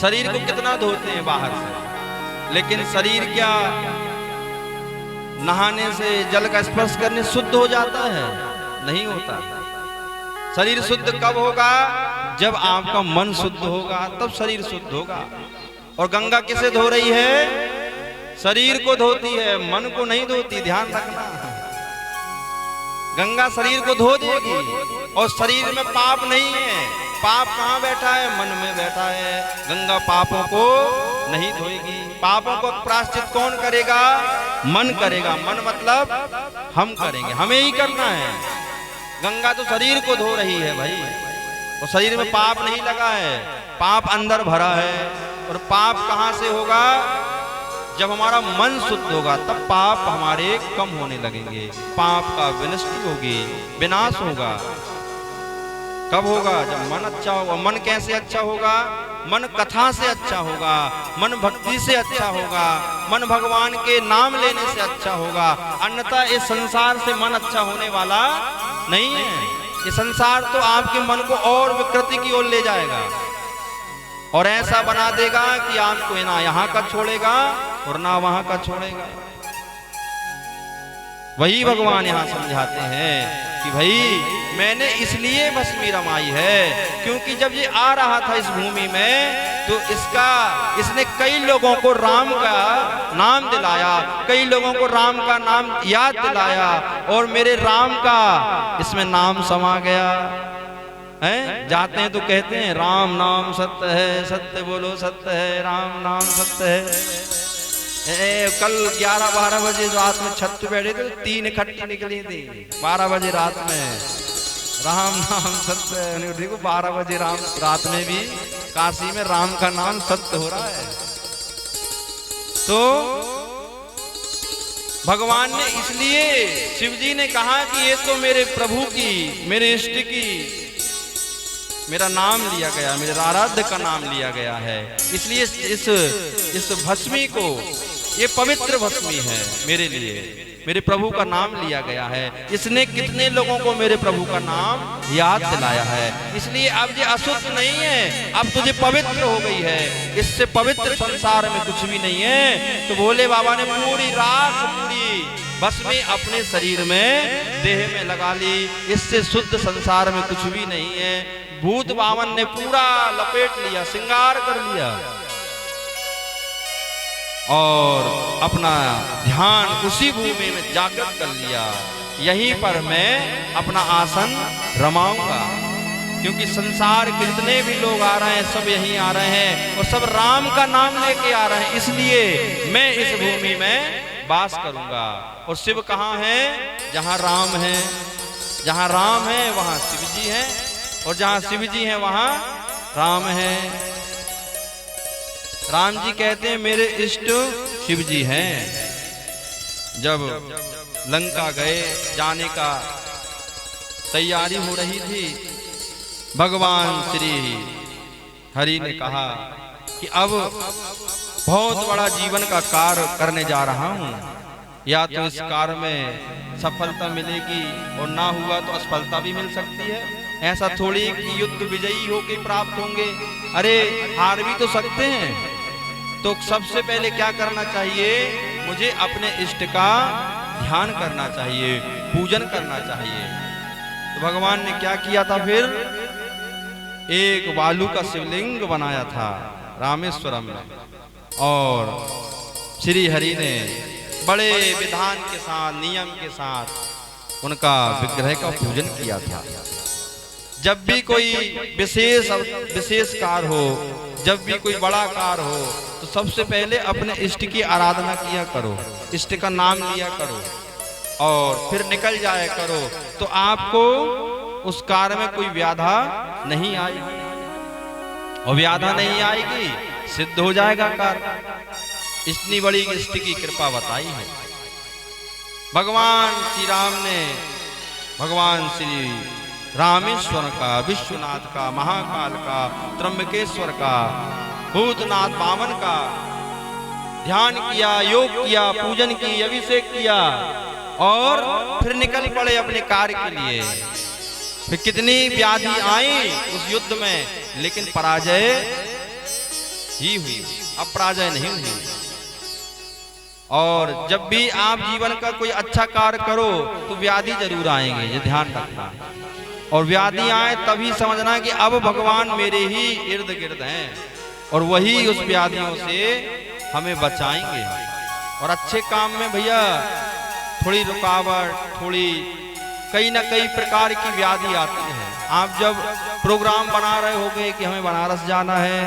शरीर को कितना धोते हैं बाहर से, लेकिन शरीर क्या नहाने से, जल का स्पर्श करने शुद्ध हो जाता है? नहीं होता। शरीर शुद्ध कब होगा? जब आपका मन शुद्ध होगा, तब शरीर शुद्ध होगा। और गंगा किसे धो रही है? शरीर को धोती है, मन को नहीं धोती, ध्यान रखना। गंगा शरीर को धो देगी, और शरीर में पाप नहीं है। पाप कहाँ बैठा है? मन में बैठा है। गंगा पापों को नहीं धोएगी। पापों को प्रायश्चित कौन करेगा? मन करेगा। मन मतलब हम करेंगे, हमें ही करना है। गंगा तो शरीर को धो रही है भाई, और शरीर में पाप नहीं लगा है, पाप अंदर भरा है। और पाप कहाँ से होगा? जब हमारा मन शुद्ध होगा, तब पाप हमारे कम होने लगेंगे, पाप का विनष्टि होगी, विनाश होगा। कब होगा? जब मन अच्छा होगा। मन कैसे अच्छा होगा? मन कथा से अच्छा होगा, मन भक्ति से अच्छा होगा, मन भगवान के नाम लेने से अच्छा होगा। अन्यथा इस संसार से मन अच्छा होने वाला नहीं है। ये संसार तो आपके मन को और विकृति की ओर ले जाएगा, और ऐसा बना देगा कि आपको ना यहाँ का छोड़ेगा और ना वहां का छोड़ेगा। वही भगवान यहाँ समझाते हैं कि भाई मैंने इसलिए भस्मी रमाई है, क्योंकि जब ये आ रहा था इस भूमि में, तो इसने कई लोगों को राम का नाम दिलाया, कई लोगों को राम का नाम याद दिलाया, और मेरे राम का इसमें नाम समा गया है। जाते हैं तो कहते हैं राम नाम सत्य है, सत्य बोलो सत्य है, राम नाम सत्य है। कल 11-12 बजे रात में छत पे बैठे थे, 3 इकट्ठी निकली थी 12 बजे रात में। राम नाम सत्य है, देखो 12 बजे रात में भी काशी में राम का नाम सत्य हो रहा है। तो भगवान ने इसलिए, शिव जी ने कहा कि ये तो मेरे प्रभु की, मेरे इष्ट की, मेरा नाम लिया गया, मेरे आराध्य का नाम लिया गया है। इसलिए इस भस्मी को, ये पवित्र भस्मी है मेरे लिए, मेरे प्रभु का नाम लिया गया है। इसने कितने लोगों को मेरे प्रभु का नाम याद दिलाया है। इसलिए अब ये अशुद्ध नहीं है, अब तुझे पवित्र हो गई है। इससे पवित्र संसार में कुछ भी नहीं है। तो भोले बाबा ने पूरी राख, पूरी भस्मी अपने शरीर में, देह में लगा ली। इससे शुद्ध संसार में कुछ भी नहीं है। भूत बावन ने पूरा लपेट लिया, श्रृंगार कर लिया, और अपना ध्यान उसी भूमि में जागृत कर लिया। यहीं पर मैं अपना आसन रमाऊंगा, क्योंकि संसार के जितने भी लोग आ रहे हैं, सब यहीं आ रहे हैं, और सब राम का नाम लेके आ रहे हैं। इसलिए मैं इस भूमि में वास करूंगा। और शिव कहाँ है? जहाँ राम है। जहाँ राम है वहाँ शिव जी है, और जहाँ शिव जी है वहाँ राम है। राम जी कहते हैं मेरे इष्ट शिव जी हैं। जब लंका गए, जाने का तैयारी हो रही थी, भगवान श्री हरि ने कहा कि अब बहुत बड़ा जीवन का कार्य करने जा रहा हूँ, या तो इस कार्य में सफलता मिलेगी, और ना हुआ तो असफलता भी मिल सकती है। ऐसा थोड़ी कि युद्ध विजयी होकर प्राप्त होंगे, अरे हार भी तो सकते हैं। तो सबसे पहले क्या करना चाहिए? मुझे अपने इष्ट का ध्यान करना चाहिए, पूजन करना चाहिए। तो भगवान ने क्या किया था फिर? एक बालू का शिवलिंग बनाया था रामेश्वरम में, और श्री हरि ने बड़े विधान के साथ, नियम के साथ उनका विग्रह का पूजन किया था। जब भी कोई विशेष कार्य हो, जब भी कोई बड़ा कार्य हो, तो सबसे पहले अपने इष्ट की आराधना किया करो, इष्ट का नाम लिया करो, और फिर निकल जाया करो। तो आपको उस कार्य में कोई व्याधा नहीं आएगी, और व्याधा नहीं आएगी, सिद्ध हो जाएगा कार्य। इतनी बड़ी इष्ट की कृपा बताई है। भगवान श्री राम ने भगवान श्री रामेश्वर का, विश्वनाथ का, महाकाल का, त्र्यंबकेश्वर का, भूतनाथ वामन का ध्यान किया, योग किया, पूजन की, अभिषेक किया और फिर निकल पड़े अपने कार्य के लिए। फिर कितनी व्याधि आई उस युद्ध में, लेकिन पराजय ही हुई, अब पराजय नहीं हुई। और जब भी आप जीवन का कोई अच्छा कार्य करो तो व्याधि जरूर आएंगे, ये ध्यान रखना। और व्याधि आए तभी समझना कि अब भगवान मेरे ही इर्द गिर्द हैं और वही उस व्याधियों से हमें बचाएंगे। और अच्छे काम में भैया थोड़ी रुकावट, थोड़ी कई ना कई प्रकार की व्याधि आती है। आप जब प्रोग्राम बना रहे होंगे कि हमें बनारस जाना है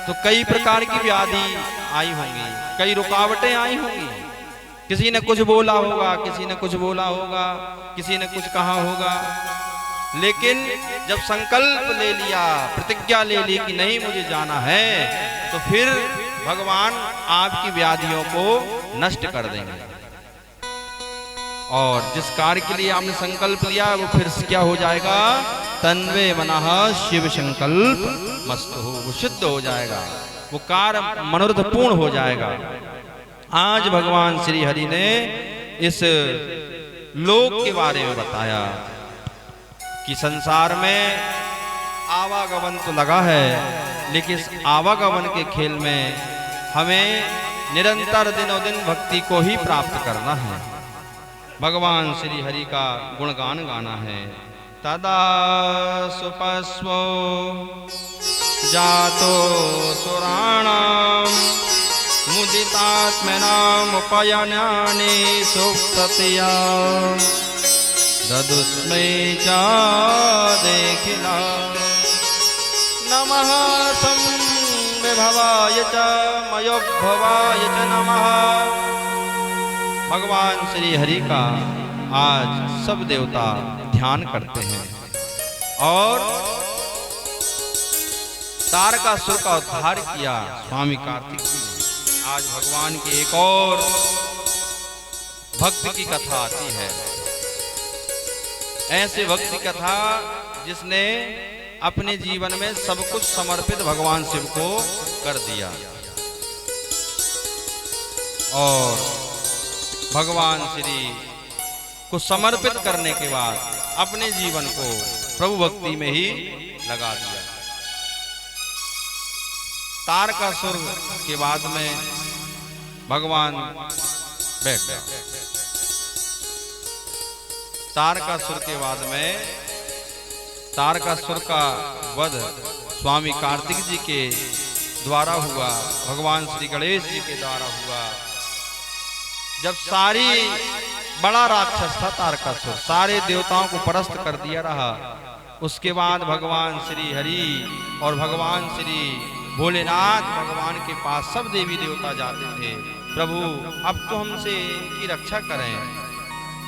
तो कई प्रकार की व्याधि आई होंगी, कई रुकावटें आई होंगी। किसी ने कुछ बोला होगा, किसी ने कुछ बोला होगा, किसी ने कुछ कहा होगा, लेकिन जब संकल्प ले लिया, प्रतिज्ञा ले ली कि नहीं मुझे जाना है, तो फिर भगवान आपकी व्याधियों को नष्ट कर देंगे। और जिस कार्य के लिए आपने संकल्प लिया वो फिर क्या हो जाएगा? तन्वे मनः शिव संकल्प मस्त हो, वो सिद्ध हो जाएगा, वो कार्य मनोरथ पूर्ण हो जाएगा। आज भगवान श्री हरि ने इस लोक के बारे में बताया कि संसार में आवागमन तो लगा है, लेकिन इस आवागमन के खेल में हमें निरंतर दिनों दिन भक्ति को ही प्राप्त करना है, भगवान श्री हरि का गुणगान गाना है। तदा सुपस्वो जातो सुराणाम मुदितात्मनाम उपयनानि सुप्ततया ददुस्मै च देखिला नमः संविभवाय च मयोभवाय च नमः। भगवान श्री हरि का आज सब देवता ध्यान करते हैं और तारकासुर का उद्धार किया स्वामी कार्तिक जी ने। आज भगवान की एक और भक्त की कथा आती है, ऐसे भक्ति कथा जिसने अपने जीवन में सब कुछ समर्पित भगवान शिव को कर दिया और भगवान श्री को समर्पित करने के बाद अपने जीवन को प्रभु भक्ति में ही लगा दिया। तारकासुर के बाद में भगवान बैठ गया। तारकासुर के बाद में तारकासुर का वध स्वामी कार्तिक जी के द्वारा हुआ, भगवान श्री गणेश जी के द्वारा हुआ। जब सारी बड़ा राक्षस था तारकासुर, सारे देवताओं को परास्त कर दिया रहा, उसके बाद भगवान श्री हरि और भगवान श्री भोलेनाथ भगवान के पास सब देवी देवता जाते थे, प्रभु अब तो हमसे इनकी रक्षा करें,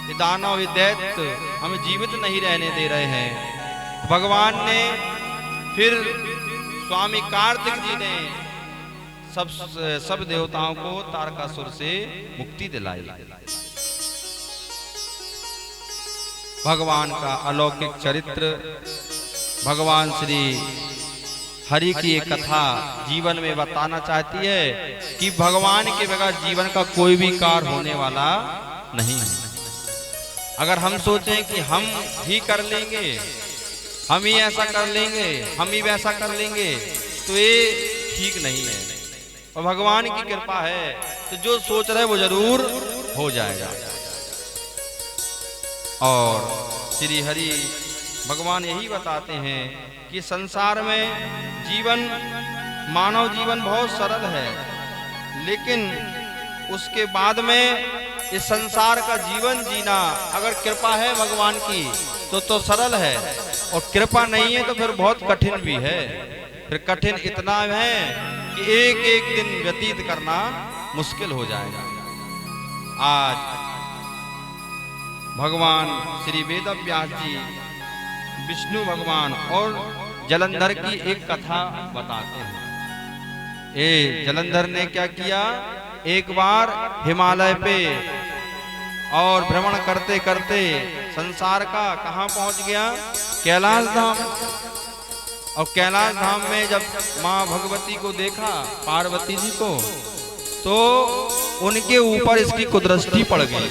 ये दानव ये दैत्य हमें जीवित नहीं रहने दे रहे हैं। भगवान ने फिर स्वामी कार्तिक जी ने सब देवताओं को तारकासुर से मुक्ति दिलाई। भगवान का अलौकिक चरित्र, भगवान श्री हरि की एक कथा जीवन में बताना चाहती है कि भगवान के बगैर जीवन का कोई भी कार्य होने वाला नहीं है। अगर हम सोचें कि हम ही कर लेंगे, हम ही ऐसा कर लेंगे, हम ही वैसा कर लेंगे, तो ये ठीक नहीं है। और भगवान की कृपा है तो जो सोच रहे वो जरूर हो जाएगा। और श्री हरि भगवान यही बताते हैं कि संसार में जीवन, मानव जीवन बहुत सरल है, लेकिन उसके बाद में इस संसार का जीवन जीना अगर कृपा है भगवान की तो सरल है, और कृपा नहीं है तो फिर बहुत कठिन भी है। फिर कठिन इतना है कि एक एक दिन व्यतीत करना मुश्किल हो जाएगा। आज भगवान श्री वेदव्यास जी विष्णु भगवान और जलंधर की एक कथा बताते हैं। जलंधर ने क्या किया एक बार हिमालय पे और भ्रमण करते करते संसार का कहाँ पहुंच गया, कैलाश धाम। और कैलाश धाम में जब माँ भगवती को देखा, पार्वती जी को, तो उनके ऊपर इसकी कुदृष्टि पड़ गई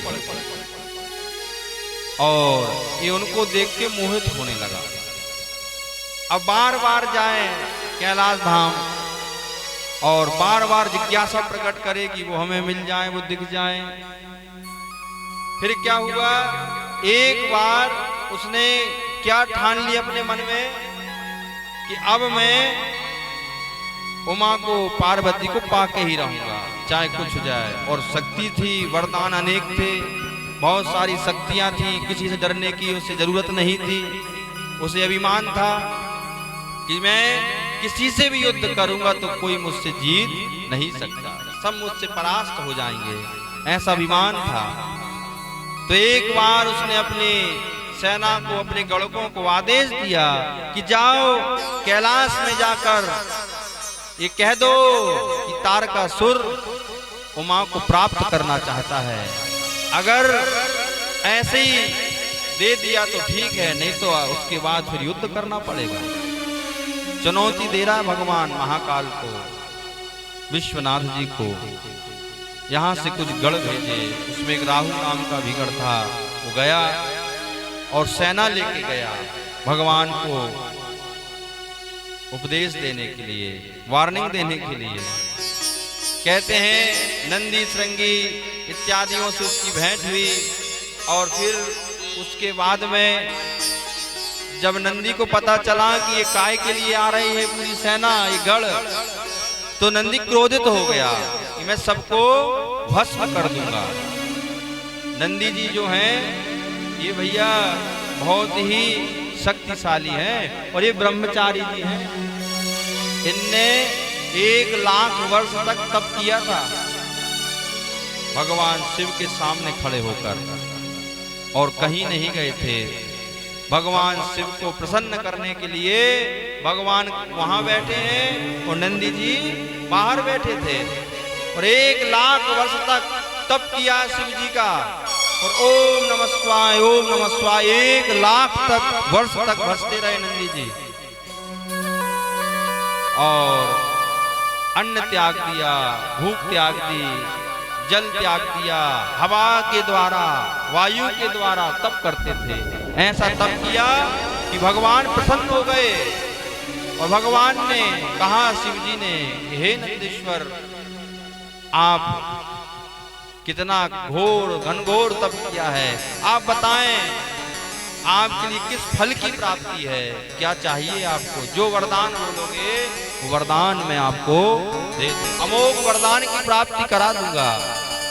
और ये उनको देख के मोहित होने लगा। अब बार बार जाए कैलाश धाम और बार बार जिज्ञासा प्रकट करे कि वो हमें मिल जाए, वो दिख जाए। फिर क्या हुआ, एक बार उसने क्या ठान लिया अपने मन में कि अब मैं उमा को, पार्वती को पाके ही रहूंगा, चाहे कुछ हो जाए। और शक्ति थी, वरदान अनेक थे, बहुत सारी शक्तियां थी, किसी से डरने की उसे जरूरत नहीं थी। उसे अभिमान था कि मैं किसी से भी युद्ध करूंगा तो कोई मुझसे जीत नहीं सकता, सब मुझसे परास्त हो जाएंगे, ऐसा अभिमान था। तो एक बार उसने अपने सेना को, अपने गणकों को आदेश दिया कि जाओ कैलाश में जाकर ये कह दो कि तारकासुर उमा को प्राप्त करना चाहता है। अगर ऐसे ही दे दिया तो ठीक है, नहीं तो उसके बाद फिर युद्ध करना पड़ेगा। चुनौती दे रहा है भगवान महाकाल को, विश्वनाथ जी को। यहाँ से कुछ गढ़ भेजे, उसमें एक राहु नाम का भी गढ़ था, वो गया और सेना लेके गया भगवान को उपदेश देने के लिए, वार्निंग देने के लिए। कहते हैं नंदी श्रृंगी इत्यादियों से उसकी भेंट हुई और फिर उसके बाद में जब नंदी को पता चला कि ये काय के लिए आ रही है पूरी सेना, ये गढ़, तो नंदी क्रोधित हो गया कि मैं सबको भस्म कर दूंगा। नंदी जी जो हैं ये भैया बहुत ही शक्तिशाली हैं और ये ब्रह्मचारी जी हैं। इनने 1 लाख वर्ष तक तप किया था भगवान शिव के सामने खड़े होकर और कहीं नहीं गए थे। भगवान शिव को प्रसन्न करने के लिए भगवान वहां बैठे हैं और नंदी जी बाहर बैठे थे और 1 लाख वर्ष तक तप किया शिव जी का। और ओम नमः शिवाय, ओम नमः शिवाय 1 लाख वर्ष तक भजते रहे नंदी जी। और अन्न त्याग दिया, भूख त्याग दी, जल त्याग दिया, हवा के द्वारा, वायु के द्वारा तप करते थे। ऐसा तप किया कि भगवान प्रसन्न हो गए और भगवान ने कहा शिव जी ने, हे नंदीश्वर, आप कितना घोर घनघोर तप किया है, आप बताएं आपके लिए किस फल की प्राप्ति है, क्या चाहिए आपको, जो वरदान बोलोगे वो वरदान मैं आपको दे दूं, अमोघ वरदान की प्राप्ति करा दूंगा।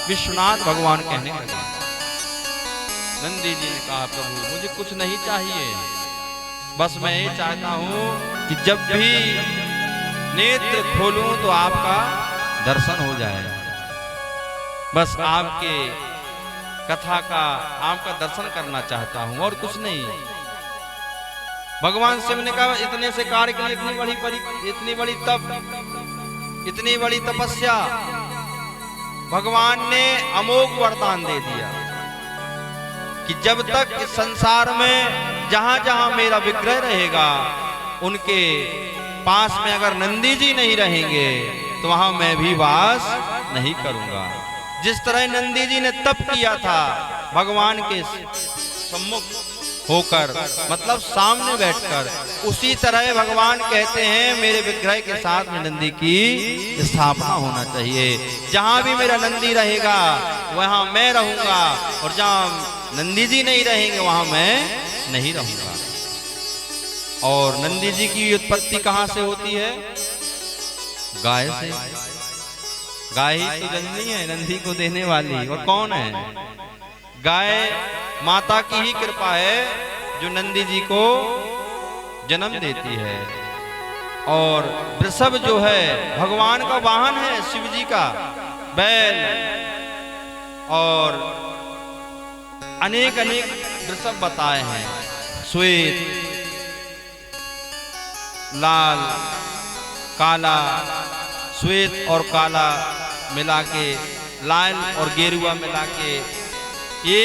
विश्वनाथ भगवान कहने लगे। नंदी जी ने कहा प्रभु मुझे कुछ नहीं चाहिए, बस मैं ये चाहता हूं कि जब भी नेत्र खोलूं तो आपका दर्शन हो जाए, बस आपके कथा का, आपका दर्शन करना चाहता हूं और कुछ नहीं। भगवान शिव ने कहा इतने से कार्य के लिए इतनी बड़ी तपस्या, भगवान ने अमोघ वरदान दे दिया कि जब तक इस संसार में जहां जहां मेरा विग्रह रहेगा उनके पास में अगर नंदी जी नहीं रहेंगे तो वहां मैं भी वास नहीं करूंगा। जिस तरह नंदी जी ने तप किया था भगवान के सम्मुख होकर, मतलब सामने बैठकर, उसी तरह भगवान कहते हैं मेरे विग्रह के साथ में नंदी की स्थापना होना चाहिए। जहां भी मेरा नंदी रहेगा वहां मैं रहूंगा और जहां नंदी जी नहीं रहेंगे वहां मैं नहीं रहूंगा। और नंदी जी की उत्पत्ति कहां से होती है? गाय से। गाय ही तो जननी है, नंदी को देने वाली। और कौन है? गाय माता की ही कृपा है जो नंदी जी को जन्म देती है। और वृषभ जो है भगवान का वाहन है, शिव जी का बैल। और अनेक अनेक वृषभ बताए हैं, श्वेत, लाल, काला, श्वेत और काला मिला के, लाल और गेरुआ मिला के ये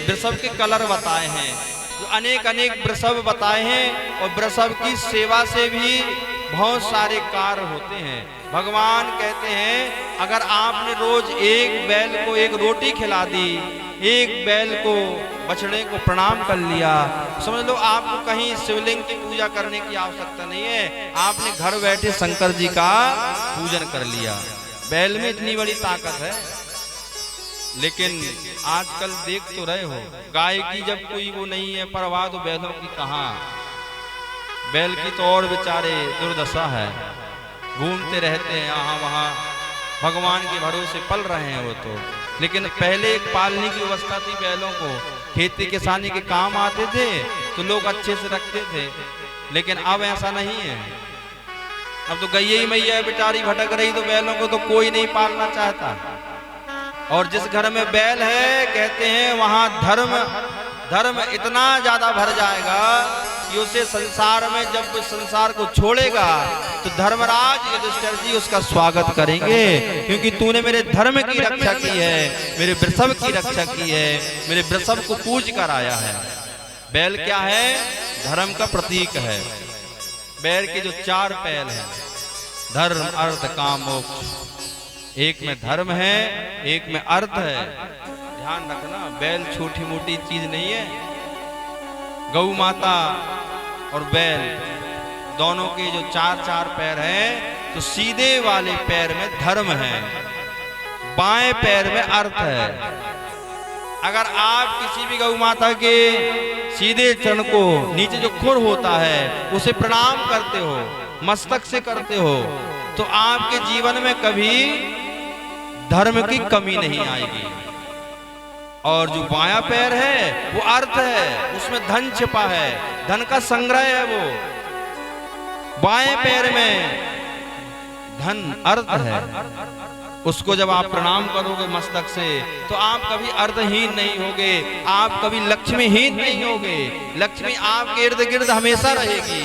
वृषभ के कलर बताए हैं। जो अनेक अनेक वृषभ बताए हैं और वृषभ की सेवा से भी बहुत सारे कार्य होते हैं। भगवान कहते हैं अगर आपने रोज एक बैल को एक रोटी खिला दी, एक बैल को बछड़े को प्रणाम कर लिया, समझ लो आपको कहीं शिवलिंग की पूजा करने की आवश्यकता नहीं है, आपने घर बैठे शंकर जी का पूजन कर लिया। बैल में इतनी बड़ी ताकत है। लेकिन आजकल देख तो रहे हो, गाय की जब कोई वो नहीं है परवाह तो बैलों की कहाँ। बैल की तो और बेचारे दुर्दशा है, घूमते रहते हैं यहाँ वहाँ, भगवान के भरोसे पल रहे हैं वो तो। लेकिन पहले एक पालने की व्यवस्था थी बैलों को, खेती किसानी के काम आते थे तो लोग अच्छे से रखते थे। लेकिन अब ऐसा नहीं है, अब तो गैया ही मैया बेचारी भटक रही तो बैलों को तो कोई नहीं पालना चाहता। और जिस घर में बैल है कहते हैं वहां धर्म इतना ज्यादा भर जाएगा कि उसे संसार में जब संसार को छोड़ेगा तो धर्मराज युधिष्ठिर जी उसका स्वागत करेंगे, क्योंकि तूने मेरे धर्म की रक्षा की है, मेरे वृषभ की रक्षा की है, मेरे वृषभ को पूज कर आया है। बैल क्या है? धर्म का प्रतीक है। बैल के जो 4 पैर हैं, धर्म अर्थ काम मोक्ष, एक में धर्म है एक में अर्थ है। ध्यान रखना, बैल छोटी मोटी चीज नहीं है। गौ माता और बैल दोनों के जो 4 पैर हैं, तो सीधे वाले पैर में धर्म है, बाएं पैर में अर्थ है। अगर आप किसी भी गौ माता के सीधे चरण को, नीचे जो खुर होता है उसे प्रणाम करते हो, मस्तक से करते हो, तो आपके जीवन में कभी धर्म की कमी नहीं आएगी। और जो बायां पैर है वो अर्थ है, उसमें धन छिपा है, धन का संग्रह है वो। बाएं पैर में धन अर्थ है, उसको जब आप प्रणाम करोगे मस्तक से तो आप कभी अर्थहीन नहीं होगे, आप कभी लक्ष्मीहीन नहीं होगे। लक्ष्मी आपके इर्द गिर्द हमेशा रहेगी,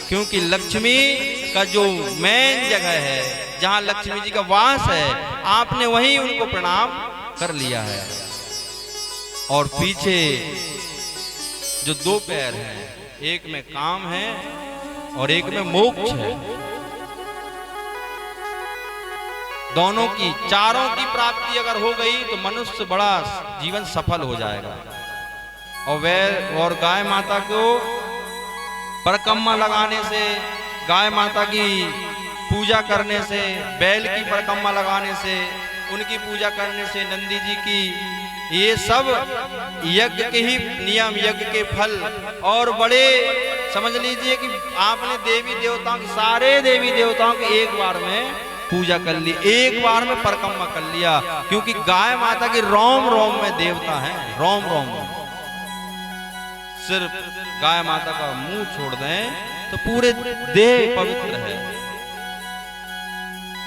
क्योंकि लक्ष्मी का जो मेन जगह है, जहां लक्ष्मी जी का वास है, आपने वहीं उनको प्रणाम कर लिया है। और पीछे जो 2 पैर हैं, एक में काम है और एक में मोक्ष है। दोनों की, चारों की प्राप्ति अगर हो गई तो मनुष्य बड़ा जीवन सफल हो जाएगा। और गाय माता को परिक्रमा लगाने से, गाय माता की पूजा करने से, बैल की परिक्रमा लगाने से, उनकी पूजा करने से, नंदी जी की, ये सब यज्ञ के ही नियम, यज्ञ के फल। और बड़े समझ लीजिए कि आपने देवी देवताओं की, सारे देवी देवताओं की एक बार में पूजा कर ली, एक बार में परिक्रमा कर लिया, क्योंकि गाय माता के रोम रोम में देवता है, रोम रोम में। सिर्फ गाय माता का मुंह छोड़ दें तो पूरे देह पवित्र है।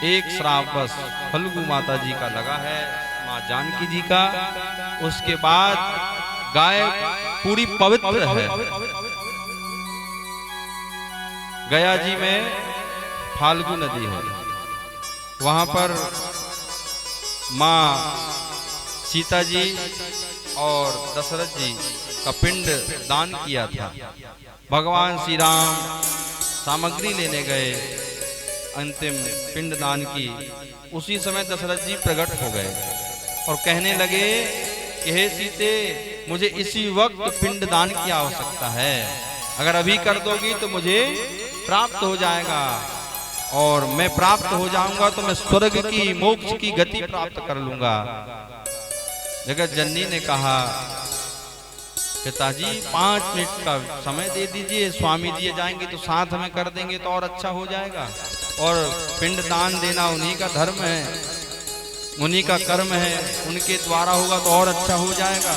एक श्राप बस फल्गु माता जी का लगा है, माँ जानकी जी का, उसके बाद गाय पूरी पवित्र है। गया जी में फाल्गु नदी है, वहां पर माँ सीता जी और दशरथ जी का पिंड दान किया था। भगवान श्री राम सामग्री लेने गए अंतिम पिंड दान की, उसी समय दशरथ जी प्रकट हो गए और कहने लगे कि हे सीते, मुझे इसी वक्त पिंड दान की आवश्यकता है, अगर अभी कर दोगी तो मुझे प्राप्त हो जाएगा, और मैं प्राप्त हो जाऊंगा तो मैं स्वर्ग की, मोक्ष की गति प्राप्त कर लूंगा। जगत जननी ने कहा, पिताजी 5 मिनट का समय दे दीजिए, स्वामी जी जाएंगे तो साथ में कर देंगे तो और अच्छा हो जाएगा, और पिंड दान देना उन्हीं का धर्म है, उन्हीं का कर्म है, उनके द्वारा होगा तो और अच्छा हो जाएगा।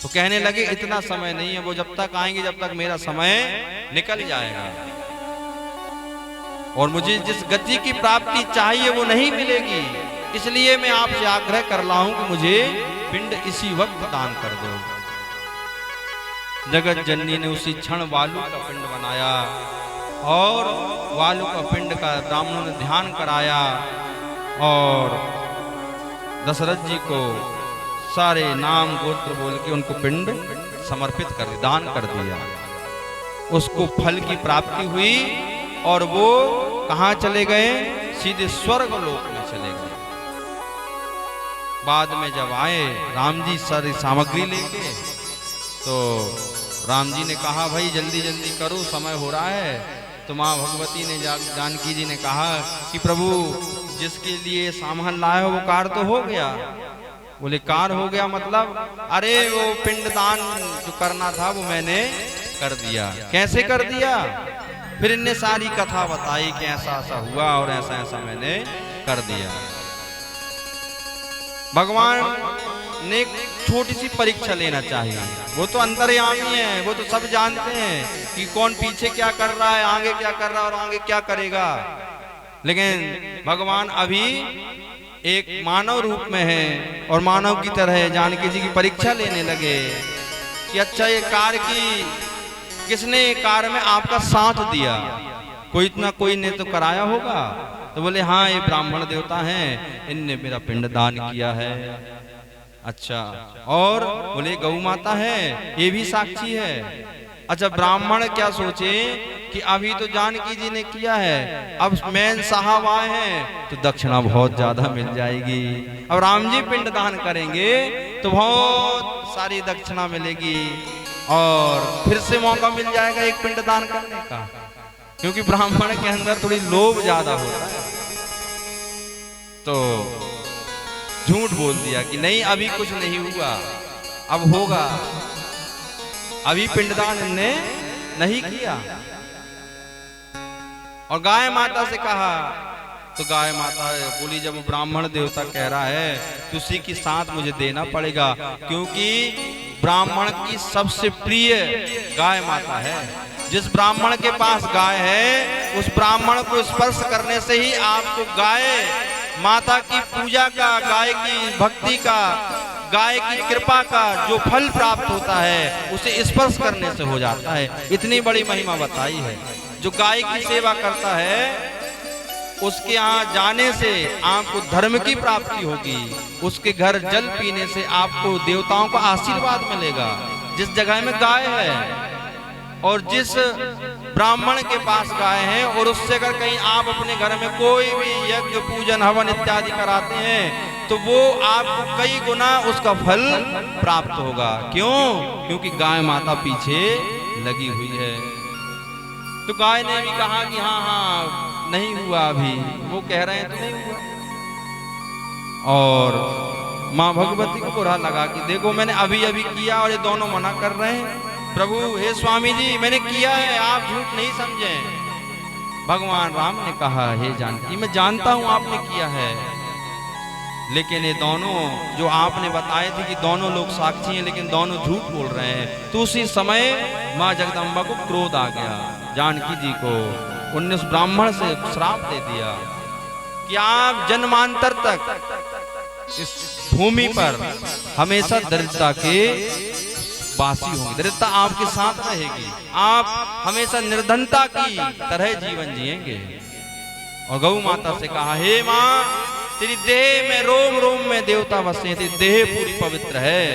तो कहने लगे इतना समय नहीं है, वो जब तक आएंगे जब तक मेरा समय निकल जाएगा, और मुझे जिस गति की प्राप्ति चाहिए वो नहीं मिलेगी, इसलिए मैं आपसे आग्रह कर रहा हूं कि मुझे पिंड इसी वक्त दान कर दो। जगत जननी ने उसी क्षण वालु का पिंड बनाया, और वालु का पिंड का ब्राह्मणों ने ध्यान कराया, और दशरथ जी को सारे नाम गोत्र बोल के उनको पिंड समर्पित कर दिया, दान कर दिया। उसको फल की प्राप्ति हुई और वो कहाँ चले गए? सीधे स्वर्ग लोक में चले गए। बाद में जब आए राम जी सारी सामग्री लेके, तो राम जी ने कहा भाई जल्दी जल्दी करो, समय हो रहा है। तो माँ भगवती ने जानकी जी ने कहा कि प्रभु जिसके लिए सामान लाए हो वो कार तो हो गया। बोले कार हो गया मतलब? अरे वो पिंडदान जो करना था वो मैंने कर दिया। कैसे कर दिया? फिर इनने सारी कथा बताई कि ऐसा ऐसा हुआ और ऐसा ऐसा मैंने कर दिया। भगवान ने छोटी सी परीक्षा लेना चाहिए। वो तो अंतर्यामी है, वो तो सब जानते हैं कि कौन पीछे क्या कर रहा है, आगे क्या कर रहा है और आगे क्या करेगा। लेकिन भगवान अभी एक मानव रूप में है और मानव की तरह जानकी जी की परीक्षा लेने लगे कि अच्छा ये कार्य की किसने कार्य में आपका साथ दिया? कोई इतना कोई ने तो कराया होगा। तो बोले हाँ ये ब्राह्मण देवता हैं, इनने मेरा पिंड दान किया है। अच्छा, और बोले गौ माता है, ये भी साक्षी है। अच्छा, ब्राह्मण क्या सोचे कि अभी तो जानकी जी ने किया है, अब मैन साहब आए हैं तो दक्षिणा बहुत ज्यादा मिल जाएगी। अब राम जी पिंड दान करेंगे तो बहुत सारी दक्षिणा मिलेगी और फिर से मौका मिल जाएगा एक पिंड दान करने का। क्योंकि ब्राह्मण के अंदर थोड़ी लोभ ज्यादा होता है, तो झूठ बोल दिया कि नहीं अभी कुछ नहीं हुआ, अब होगा। अभी पिंडदान इनने नहीं किया। और गाय माता से कहा तो गाय माता बोली जब ब्राह्मण देवता कह रहा है तो उसी के साथ मुझे देना पड़ेगा, क्योंकि ब्राह्मण की सबसे प्रिय गाय माता है। जिस ब्राह्मण के पास गाय है उस ब्राह्मण को स्पर्श करने से ही आपको गाय माता की पूजा का, गाय की भक्ति का, गाय की कृपा का जो फल प्राप्त होता है उसे स्पर्श करने से हो जाता है। इतनी बड़ी महिमा बताई है। जो गाय की सेवा करता है उसके यहाँ जाने से आपको धर्म की प्राप्ति होगी। उसके घर जल पीने से आपको देवताओं का आशीर्वाद मिलेगा। जिस जगह में गाय है और जिस ब्राह्मण के पास गाय है और उससे अगर कहीं आप अपने घर में कोई भी यज्ञ पूजन हवन इत्यादि कराते हैं तो वो आपको कई गुना उसका फल प्राप्त होगा। क्यों? क्योंकि गाय माता पीछे लगी हुई है। तो गाय ने भी कहा कि हाँ हाँ नहीं हुआ, अभी वो कह रहे हैं तो नहीं हुआ। और माँ भगवती को बुरा लगा कि देखो मैंने अभी अभी किया और ये दोनों मना कर रहे हैं। प्रभु हे स्वामी जी मैंने किया है, आप झूठ नहीं समझे। भगवान राम ने कहा हे जानकी मैं जानता हूं आपने किया है, लेकिन ये दोनों जो आपने बताए थे कि दोनों लोग साक्षी हैं लेकिन दोनों झूठ बोल रहे हैं। तो उसी समय माँ जगदम्बा को क्रोध आ गया। जानकी जी को उन्होंने उस ब्राह्मण से श्राप दे दिया कि आप जन्मांतर तक इस भूमि पर हमेशा दरिद्रता के वासी होंगे, दरिद्रता आपके साथ रहेगी, आप हमेशा निर्धनता की तरह जीवन जिएंगे। और गौ माता से कहा हे माँ तेरी देह में रोम रोम में देवता बसे, तेरी देह पूरी पवित्र है,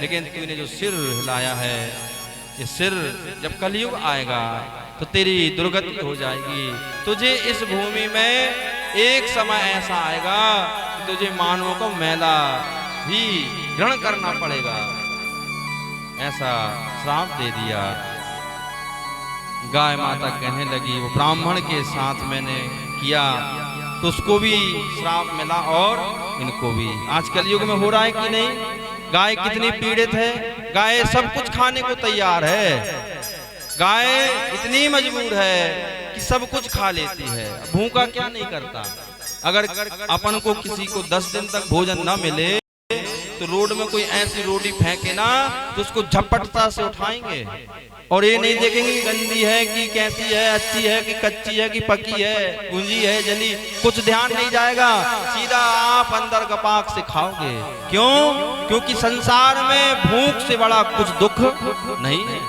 लेकिन तूने जो सिर हिलाया है ये सिर जब कलयुग आएगा तो तेरी दुर्गति हो जाएगी। तुझे इस भूमि में एक समय ऐसा आएगा कि तुझे मानवों को मैला भी ग्रहण करना पड़ेगा। ऐसा श्राप दे दिया। गाय माता कहने लगी वो ब्राह्मण के साथ मैंने किया तो उसको भी श्राप मिला और इनको भी। आज कलयुग में हो रहा है कि नहीं? गाय कितनी पीड़ित है, गाय सब कुछ खाने को तैयार है, गाय इतनी मजबूर है कि सब कुछ खा लेती है, भूखा क्या नहीं करता। अगर अपन को किसी को 10 दिन तक भोजन न मिले तो रोड में कोई ऐसी रोटी फेंके ना तो उसको झपटता से उठाएंगे और ये नहीं देखेंगे कि गंदी है कि कैसी है, अच्छी है कि कच्ची है कि पकी है, गुंजी है जली, कुछ ध्यान नहीं जाएगा, सीधा आप अंदर गपाक से खाओगे। क्यों? क्योंकि संसार में भूख से बड़ा कुछ दुख नहीं है।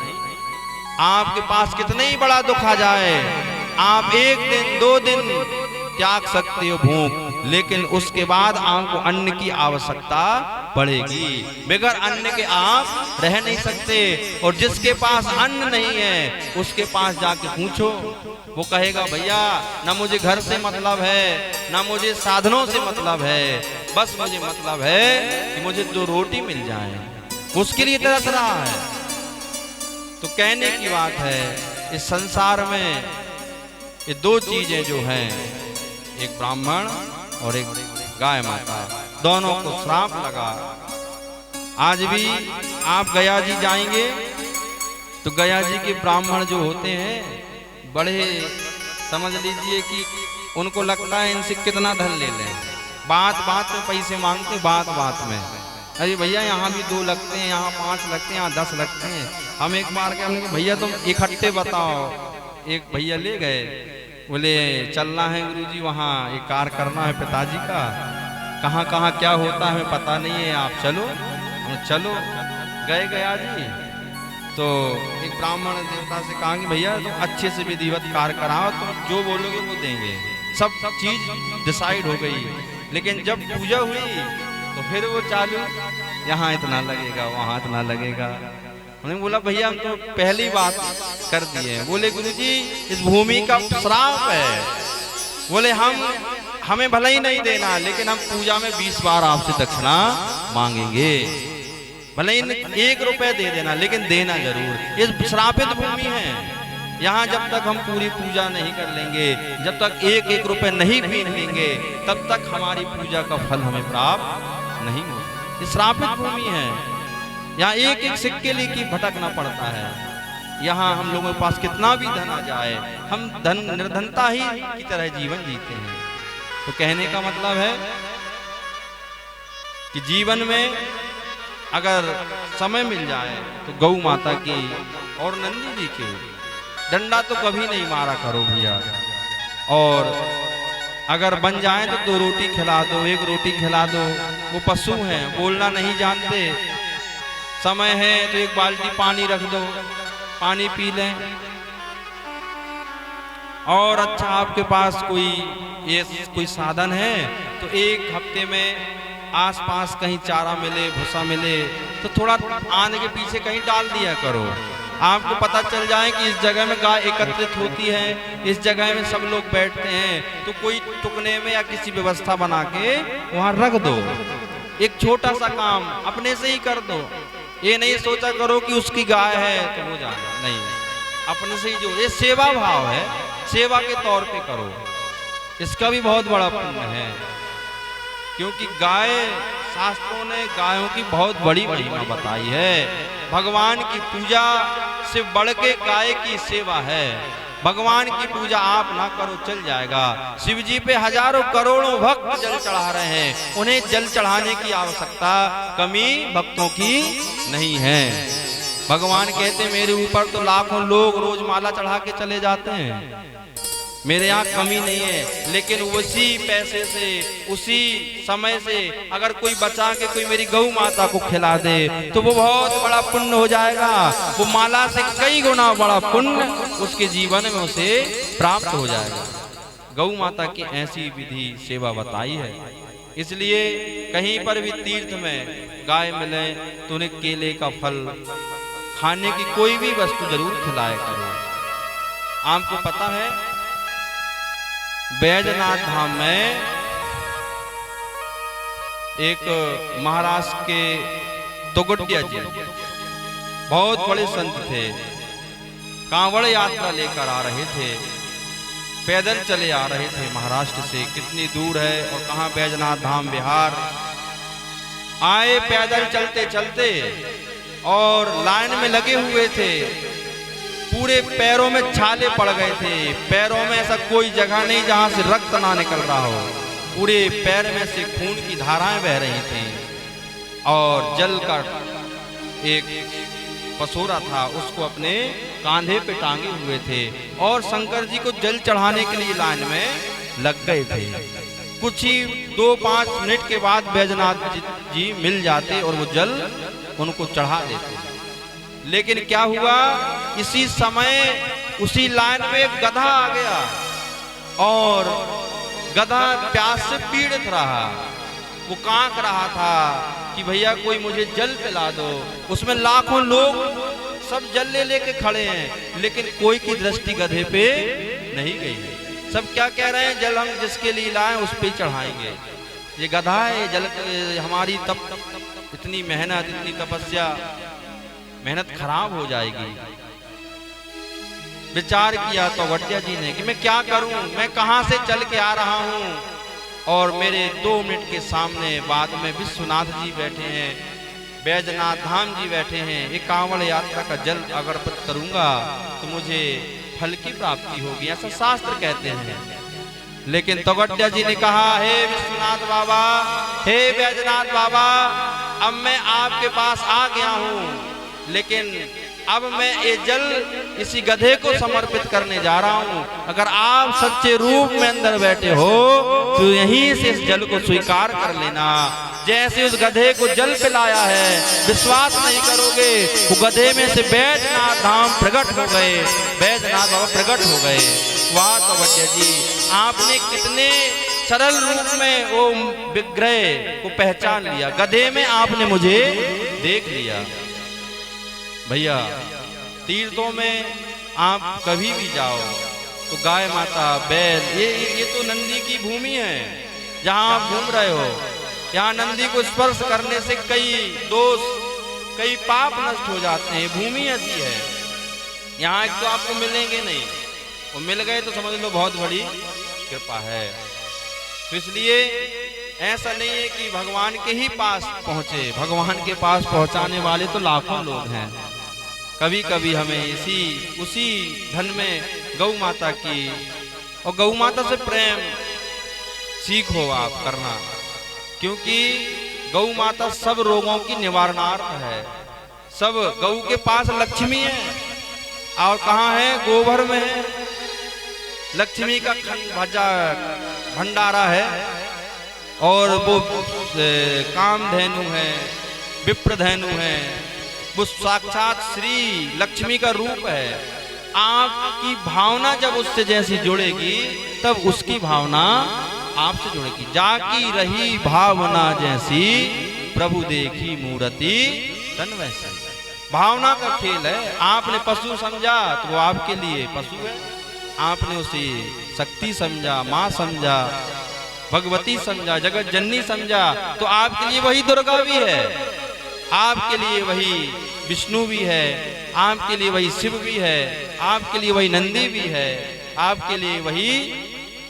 आपके पास कितने ही बड़ा दुख आ जाए आप 1 दिन 2 दिन त्याग सकते हो भूख, लेकिन उसके बाद आपको अन्न की आवश्यकता पड़ेगी। बगैर अन्न के आप रह नहीं सकते। और जिसके पास अन्न नहीं है उसके पास जाके पूछो, वो कहेगा भैया ना मुझे घर से मतलब है, ना मुझे साधनों से मतलब है, बस मुझे मतलब है कि मुझे 2 रोटी मिल जाए। उसके लिए तरस रहा है। तो कहने की बात है, इस संसार में ये 2 चीजें जो हैं, एक ब्राह्मण और एक गाय माता, दोनों को श्राप लगा। आज भी आप गया जी जाएंगे तो गया जी के ब्राह्मण जो होते हैं बड़े, समझ लीजिए कि उनको लगता है इनसे कितना धन ले लें। बात बात में पैसे मांगते, बात बात में। अरे भैया यहाँ भी 2 लगते हैं, यहाँ 5 लगते हैं, यहाँ 10 लगते हैं। हम एक बार के हमने कहा भैया तुम इकट्ठे बताओ। एक भैया ले गए, बोले चलना है गुरुजी, वहाँ एक कार करना है पिताजी का, कहाँ कहाँ क्या होता है हमें पता नहीं है, आप चलो। हम चलो गए गया जी। तो एक ब्राह्मण देवता से कहा कि भैया तुम अच्छे से विधिवत कार्य कराओ, तुम जो बोलोगे वो देंगे। सब चीज डिसाइड हो गई। लेकिन जब पूजा हुई तो फिर वो चालू, यहाँ इतना लगेगा, वहाँ इतना लगेगा। उन्होंने बोला भैया हम तो पहली बात कर दिए। बोले गुरुजी इस भूमि का श्राप है। बोले हमें भला ही नहीं देना, लेकिन हम पूजा में 20 बार आपसे दक्षिणा मांगेंगे। भले ही 1 रुपए दे देना, लेकिन देना जरूर। ये श्रापित भूमि है। यहाँ जब तक हम पूरी पूजा नहीं कर लेंगे, जब तक 1-1 रुपए नहीं पीन लेंगे, तब तक हमारी पूजा का फल हमें प्राप्त नहीं होगा। ये श्रापित भूमि है। यहाँ 1-1 सिक्के लेके भटकना पड़ता है। यहाँ हम लोगों के पास कितना भी धन आ जाए, हम निर्धनता ही की तरह जीवन जीते हैं। तो कहने का मतलब है कि जीवन में अगर समय मिल जाए तो गौ माता की और नंदी जी के डंडा तो कभी नहीं मारा करो भैया। और अगर बन जाए तो 2 रोटी खिला दो, 1 रोटी खिला दो। वो पशु हैं, बोलना नहीं जानते। समय है तो 1 बाल्टी पानी रख दो, पानी पी लें। और अच्छा आपके पास कोई साधन है तो 1 हफ्ते में आसपास कहीं चारा मिले, भूसा मिले तो थोड़ा आने के पीछे कहीं डाल दिया करो। आपको पता चल जाए कि इस जगह में गाय एकत्रित होती है, इस जगह में सब लोग बैठते हैं, तो कोई टुकने में या किसी व्यवस्था बना के वहां रख दो। एक छोटा सा काम अपने से ही कर दो। ये नहीं सोचा करो कि उसकी गाय है तो वो जाना नहीं, अपने से ही जो ये सेवा भाव है, सेवा के तौर पे करो। इसका भी बहुत बड़ा पुण्य है, क्योंकि गाय, शास्त्रों ने गायों की बहुत बड़ी महिमा बताई है। भगवान की पूजा से बढ़ के गाय की सेवा है। भगवान की पूजा आप ना करो चल जाएगा। शिव जी पे हजारों करोड़ों भक्त जल चढ़ा रहे हैं, उन्हें जल चढ़ाने की आवश्यकता कमी भक्तों की नहीं है। भगवान कहते मेरे ऊपर तो लाखों लोग रोज माला चढ़ा के चले जाते हैं, मेरे यहाँ कमी नहीं है। लेकिन उसी पैसे से, उसी समय से अगर कोई बचा के कोई मेरी गौ माता को खिला दे तो वो बहुत बड़ा पुण्य हो जाएगा। वो माला से कई गुना बड़ा पुण्य उसके जीवन में उसे प्राप्त हो जाएगा। गौ माता की ऐसी विधि सेवा बताई है। इसलिए कहीं पर भी तीर्थ में गाय मिले तो उन्हें केले का फल, खाने की कोई भी वस्तु जरूर खिलाया करो। आपको पता है बैजनाथ धाम में एक महाराष्ट्र के तोगड़िया जी बहुत बड़े संत थे, कांवड़ यात्रा लेकर आ रहे थे, पैदल चले आ रहे थे महाराष्ट्र से। कितनी दूर है और कहाँ बैजनाथ धाम बिहार। आए पैदल चलते चलते और लाइन में लगे हुए थे, पूरे पैरों में छाले पड़ गए थे। पैरों में ऐसा कोई जगह नहीं जहां से रक्त ना निकल रहा हो, पूरे पैर में से खून की धाराएं बह रही थी। और जल का एक पसोरा था, उसको अपने कांधे पे टांगे हुए थे और शंकर जी को जल चढ़ाने के लिए लाइन में लग गए थे। कुछ ही 2-5 मिनट के बाद बैजनाथ जी मिल जाते और वो जल उनको चढ़ा देते। लेकिन क्या हुआ, इसी समय उसी लाइन में एक गधा आ गया और गधा प्यास से पीड़ित रहा, वो कांक रहा था कि भैया कोई मुझे जल पिला दो। उसमें लाखों लोग सब जल ले लेके खड़े हैं, लेकिन कोई की दृष्टि गधे पे नहीं गई। सब क्या कह रहे हैं, जल हम जिसके लिए लाए उस पे चढ़ाएंगे। ये गधा है, जल हमारी तप इतनी मेहनत, इतनी तपस्या, मेहनत खराब हो जाएगी। विचार किया तोगड़िया जी ने कि मैं क्या करूं, मैं कहां से चल के आ रहा हूं और मेरे 2 मिनट के सामने बाद में विश्वनाथ जी बैठे हैं, बैजनाथ धाम जी बैठे हैं। एक कांवड़ यात्रा का जल अगर करूंगा तो मुझे फल की प्राप्ति होगी, ऐसा शास्त्र कहते हैं। लेकिन तोगड़िया जी ने कहा, हे विश्वनाथ बाबा, हे बैजनाथ बाबा, अब मैं आपके पास आ गया हूं, लेकिन अब मैं ये जल इसी गधे को समर्पित करने जा रहा हूं। अगर आप सच्चे रूप में अंदर बैठे हो तो यहीं से इस जल को स्वीकार कर लेना। जैसे उस गधे को जल पिलाया है, विश्वास नहीं करोगे, वो गधे में से बैजनाथ धाम प्रकट हो गए, बैजनाथ बाबा प्रकट हो गए। वाह तोगड़िया जी, आपने कितने सरल रूप में वो विग्रह को पहचान लिया, गधे में आपने मुझे देख लिया। भैया तीर्थों में आप कभी भी जाओ तो गाय माता, बैल, ये तो नंदी की भूमि है जहां आप घूम रहे हो। यहाँ नंदी को स्पर्श करने से कई दोष, कई पाप नष्ट हो जाते हैं। भूमि ऐसी है, यहाँ एक तो आपको मिलेंगे नहीं, वो मिल गए तो समझ लो बहुत बड़ी कृपा है। तो इसलिए ऐसा नहीं है कि भगवान के ही पास पहुंचे, भगवान के पास पहुंचाने वाले तो लाखों लोग हैं। कभी कभी हमें उसी धन में गौ माता की और गौ माता से प्रेम सीखो आप करना, क्योंकि गौ माता सब रोगों की निवारणार्थ है। सब गौ के पास लक्ष्मी है, और कहाँ है, गोबर में है। लक्ष्मी का भंडारा है, और वो कामधेनु है, विप्रधेनु है, वो साक्षात श्री लक्ष्मी का रूप है। आपकी भावना जब उससे जैसी जुड़ेगी तब उसकी भावना आपसे जुड़ेगी। जाकी रही भावना जैसी, प्रभु देखी मूर्ति तन वैसी। भावना का खेल है। आपने पशु समझा तो वो आपके लिए पशु है, आपने उसे शक्ति समझा, माँ समझा, भगवती समझा, जगत जननी समझा, तो आपके लिए वही दुर्गा भी है, आपके लिए वही विष्णु भी है, आपके लिए वही शिव भी है, आपके लिए वही नंदी भी है, आपके लिए वही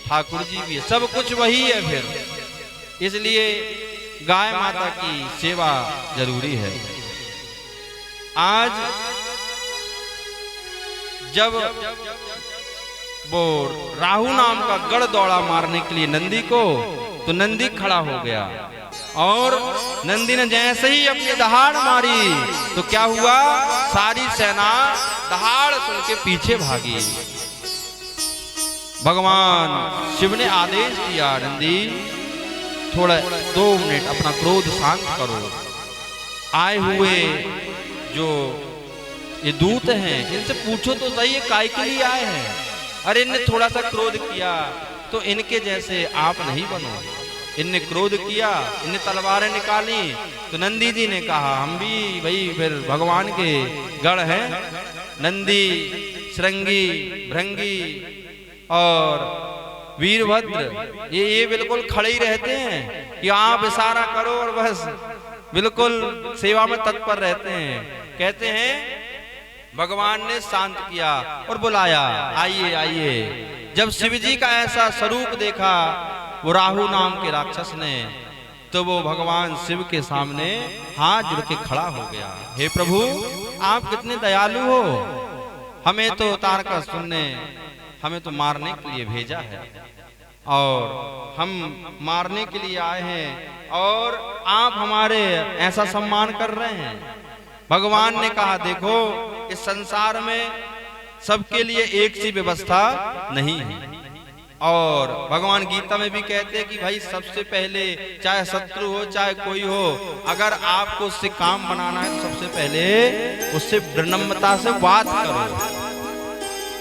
ठाकुर जी भी है, सब कुछ वही है। फिर इसलिए गाय माता की सेवा जरूरी है। आज जब वो राहु नाम का गढ़ दौड़ा मारने के लिए नंदी को, तो नंदी खड़ा हो गया, और नंदी ने जैसे ही अपनी दहाड़ मारी तो क्या हुआ, सारी सेना दहाड़ सुन के पीछे भागी। भगवान शिव ने आदेश दिया, नंदी थोड़ा 2 मिनट अपना क्रोध शांत करो। आए हुए जो ये दूत हैं इनसे पूछो तो सही, काय के लिए आए हैं। अरे इनने थोड़ा सा क्रोध किया तो इनके जैसे आप नहीं बनो। इनने क्रोध किया, इनने तलवारें निकाली, तो नंदी जी ने कहा हम भी भाई फिर भगवान के गढ़ हैं। नंदी, श्रृंगी, भृंगी और वीरभद्र ये बिल्कुल खड़े ही रहते हैं कि आप इशारा करो और बस बिल्कुल सेवा में तत्पर रहते हैं। कहते हैं भगवान ने शांत किया और बुलाया, आइए आइए। जब शिव जी का ऐसा स्वरूप देखा वो राहु नाम के राक्षस ने, तो वो भगवान शिव के सामने हाथ जोड़ के खड़ा हो गया। हे प्रभु, आप कितने दयालु हो, हमें तो उतार कर सुनने, हमें तो मारने के लिए भेजा है, और हम मारने के लिए आए हैं और आप हमारे ऐसा सम्मान कर रहे हैं। भगवान ने कहा देखो, इस संसार में सबके लिए एक सी व्यवस्था नहीं है, और भगवान गीता में भी कहते हैं कि भाई सबसे पहले चाहे शत्रु हो चाहे कोई हो, अगर आपको उससे काम बनाना है तो सबसे पहले उससे विनम्रता से बात करो।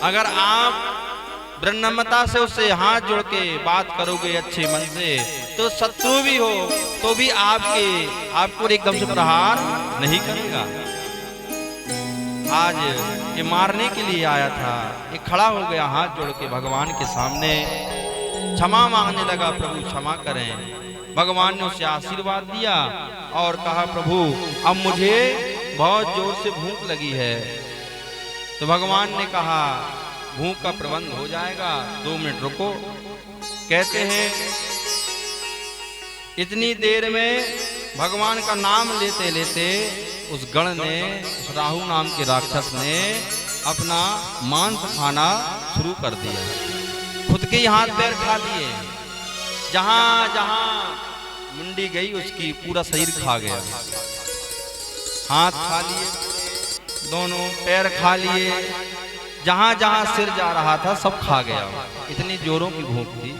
अगर आप विनम्रता से उससे हाथ जोड़ के बात करोगे अच्छे मन से, तो शत्रु भी हो तो भी आपको एकदम से प्रहार नहीं करेगा। आज ये मारने के लिए आया था, ये खड़ा हो गया हाथ जोड़ के भगवान के सामने, क्षमा मांगने लगा, प्रभु क्षमा करें। भगवान ने उसे आशीर्वाद दिया और कहा, प्रभु अब मुझे बहुत जोर से भूख लगी है। तो भगवान ने कहा, भूख का प्रबंध हो जाएगा, 2 मिनट रुको। कहते हैं इतनी देर में भगवान का नाम लेते लेते उस गण ने, उस राहु नाम के राक्षस ने अपना मांस खाना शुरू कर दिया। खुद के हाथ पैर खा लिए, जहां जहां मुंडी गई उसकी पूरा शरीर खा गया। हाथ खा लिए, दोनों पैर खा लिए, जहां जहां सिर जा रहा था सब खा गया। इतनी जोरों की भूख थी।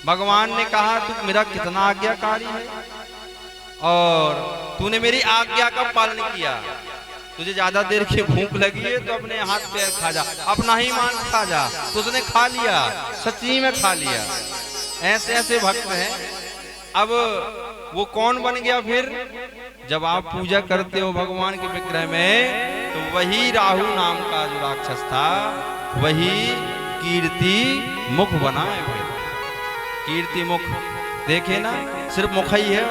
भगवान ने कहा, तू मेरा कितना आज्ञाकारी है और तूने मेरी आज्ञा का पालन किया। तुझे ज्यादा देर की भूख लगी है तो अपने हाथ पैर खा जा, अपना ही मांस खा जा। तो उसने खा लिया, सच्ची में खा लिया। ऐसे ऐसे भक्त हैं। अब वो कौन बन गया फिर? जब आप पूजा करते हो भगवान के विग्रह में, तो वही राहु नाम का जो राक्षस था वही कीर्ति मुख बना है। फिर कीर्ति मुख देखे ना, सिर्फ मुख ही है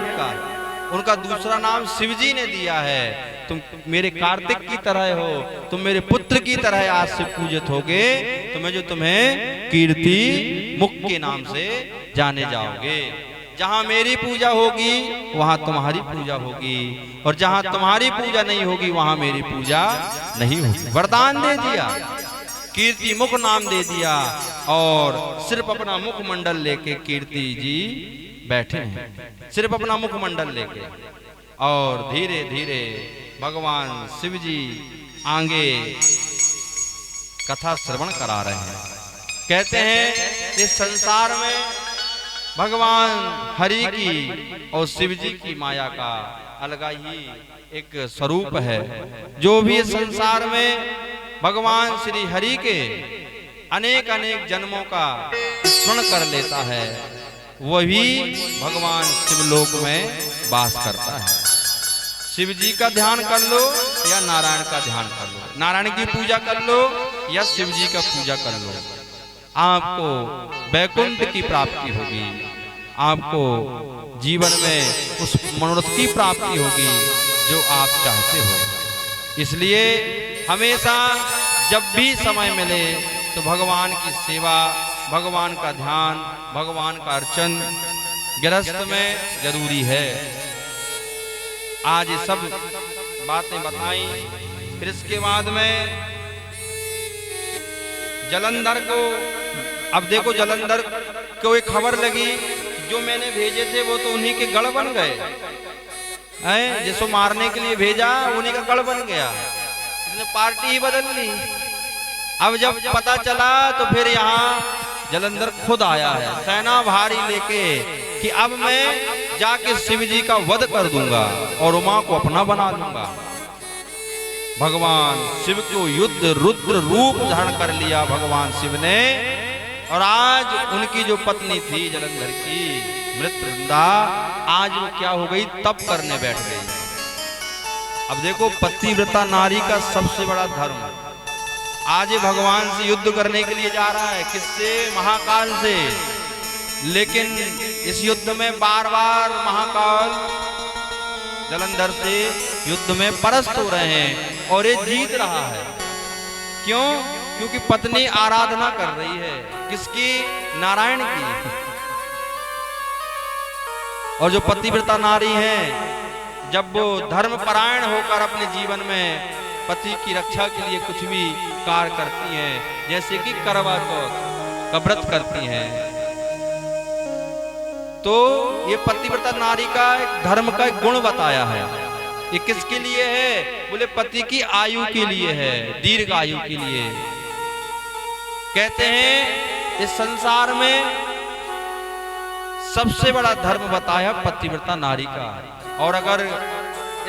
उनका दूसरा नाम शिवजी ने दिया है। तुम मेरे कार्तिक की तरह हो, तुम मेरे पुत्र की तरह आज से पूजित होगे, तो मैं जो तुम्हें कीर्ति मुख के नाम से जाने जाओगे। जहां मेरी पूजा होगी वहां तुम्हारी पूजा होगी, और जहां तुम्हारी पूजा नहीं होगी वहां मेरी पूजा नहीं होगी। वरदान दे दिया, कीर्ति मुख नाम दे दिया, और सिर्फ अपना मुखमंडल लेके कीर्ति जी बैठे हैं, सिर्फ अपना मुखमंडल लेके। और धीरे धीरे भगवान शिव जी आगे कथा श्रवण करा रहे हैं। कहते हैं इस संसार में भगवान हरि की और शिव जी की माया का अलग ही एक स्वरूप है। जो भी इस संसार में भगवान श्री हरि के अनेक अनेक जन्मों का स्मरण कर लेता है, वही भगवान शिवलोक में वास करता है। शिव जी का ध्यान कर लो या नारायण का ध्यान कर लो, नारायण की पूजा कर लो या शिव जी का पूजा कर लो, आपको वैकुंठ की प्राप्ति होगी, आपको जीवन में उस मनोरथ की प्राप्ति होगी जो आप चाहते हो। इसलिए हमेशा जब भी समय मिले तो भगवान की सेवा, भगवान का ध्यान, भगवान का अर्चन गृहस्थ में जरूरी है। आज ये सब बातें बताई। फिर इसके बाद में जलंधर को, अब देखो जलंधर को एक खबर लगी, जो मैंने भेजे थे वो तो उन्हीं के गढ़ बन गए हैं, जिसको मारने के लिए भेजा उन्हीं का गढ़ बन गया, इसने पार्टी ही बदल ली। अब जब पता चला तो फिर यहाँ जलंधर खुद आया है सेना भारी लेके कि अब मैं जाके शिव जी का वध कर दूंगा और उमा को अपना बना लूंगा। भगवान शिव को युद्ध रुद्र रूप धारण कर लिया भगवान शिव ने, और आज उनकी जो पत्नी थी जलंधर की मृत्युंदा, आज वो क्या हो गई, तप करने बैठ गई। अब देखो पतिव्रता नारी का सबसे बड़ा धर्म, आज ये भगवान से युद्ध करने के लिए जा रहा है, किससे, महाकाल से। लेकिन इस युद्ध में बार बार महाकाल जलंधर से युद्ध में परास्त हो रहे हैं और ये जीत रहा है। क्यों? क्योंकि पत्नी आराधना कर रही है, किसकी, नारायण की। और जो पतिव्रता नारी हैं, जब वो धर्म परायण होकर अपने जीवन में पति की रक्षा के लिए कुछ भी कार्य करती हैं, जैसे कि करवा चौथ का व्रत करती हैं, तो ये पतिव्रता नारी का एक धर्म का एक गुण बताया है। ये किसके लिए है? बोले पति की आयु के लिए है, दीर्घ आयु के लिए। कहते हैं इस संसार में सबसे बड़ा धर्म बताया पतिव्रता नारी का। और अगर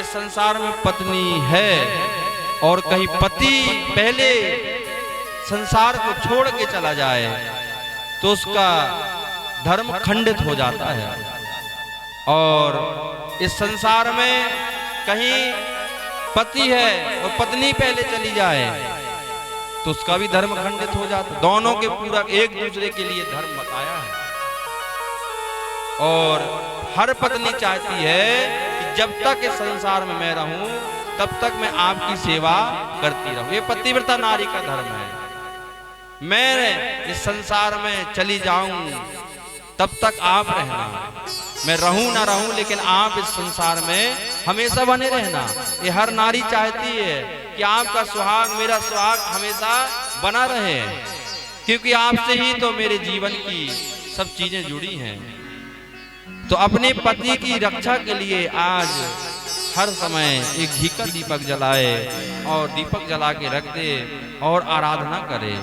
इस संसार में पत्नी है और कहीं पति पहले संसार को छोड़ के चला जाए तो उसका धर्म खंडित हो जाता है। और इस संसार में कहीं पति है और पत्नी पहले चली जाए तो उसका भी धर्म खंडित हो जाता है। दोनों के पूरक एक दूसरे के लिए धर्म बताया है। और हर पत्नी चाहती है कि जब तक इस संसार में मैं रहूं तब तक मैं आपकी सेवा करती रहूं। ये पतिव्रता नारी का धर्म है। मैं इस संसार में चली जाऊं तब तक आप रहना, मैं रहूं ना रहूं लेकिन आप इस संसार में हमेशा बने रहना। ये हर नारी चाहती है कि आपका सुहाग, मेरा सुहाग हमेशा बना रहे, क्योंकि आपसे ही तो मेरे जीवन की सब चीजें जुड़ी हैं। तो अपने पति की रक्षा के लिए आज हर समय एक घी का दीपक जलाए और दीपक जला के रख दे और आराधना करे।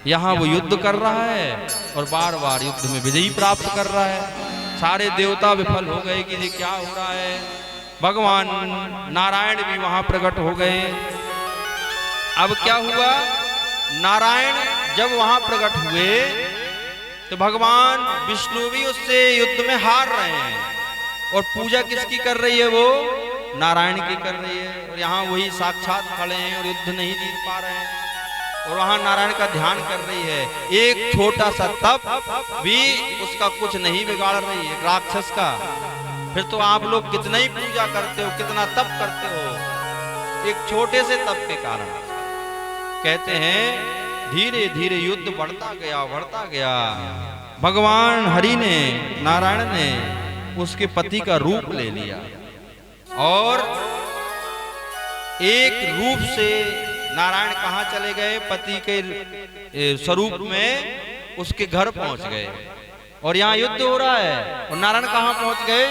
यहाँ वो युद्ध कर रहा है और बार बार युद्ध में विजयी प्राप्त कर रहा है। सारे देवता विफल हो गए कि ये क्या हो रहा है। भगवान नारायण भी वहां प्रकट हो गए। अब क्या हुआ, नारायण जब वहां प्रकट हुए तो भगवान विष्णु भी उससे युद्ध में हार रहे हैं। और पूजा किसकी कर रही है, वो नारायण की कर रही है। और यहाँ वही साक्षात खड़े हैं और युद्ध नहीं जीत पा रहे हैं और वहां नारायण का ध्यान कर रही है। एक छोटा सा तप भी उसका कुछ नहीं बिगाड़ रही है राक्षस का। फिर तो आप लोग कितना ही पूजा करते हो, कितना तप करते हो, एक छोटे से तप के कारण। कहते हैं धीरे धीरे युद्ध बढ़ता गया। भगवान हरि ने, नारायण ने उसके पति का रूप ले लिया और एक रूप से नारायण कहाँ चले गए, पति के स्वरूप में उसके घर पहुंच गए। और यहाँ युद्ध हो रहा है और नारायण कहाँ पहुंच गए,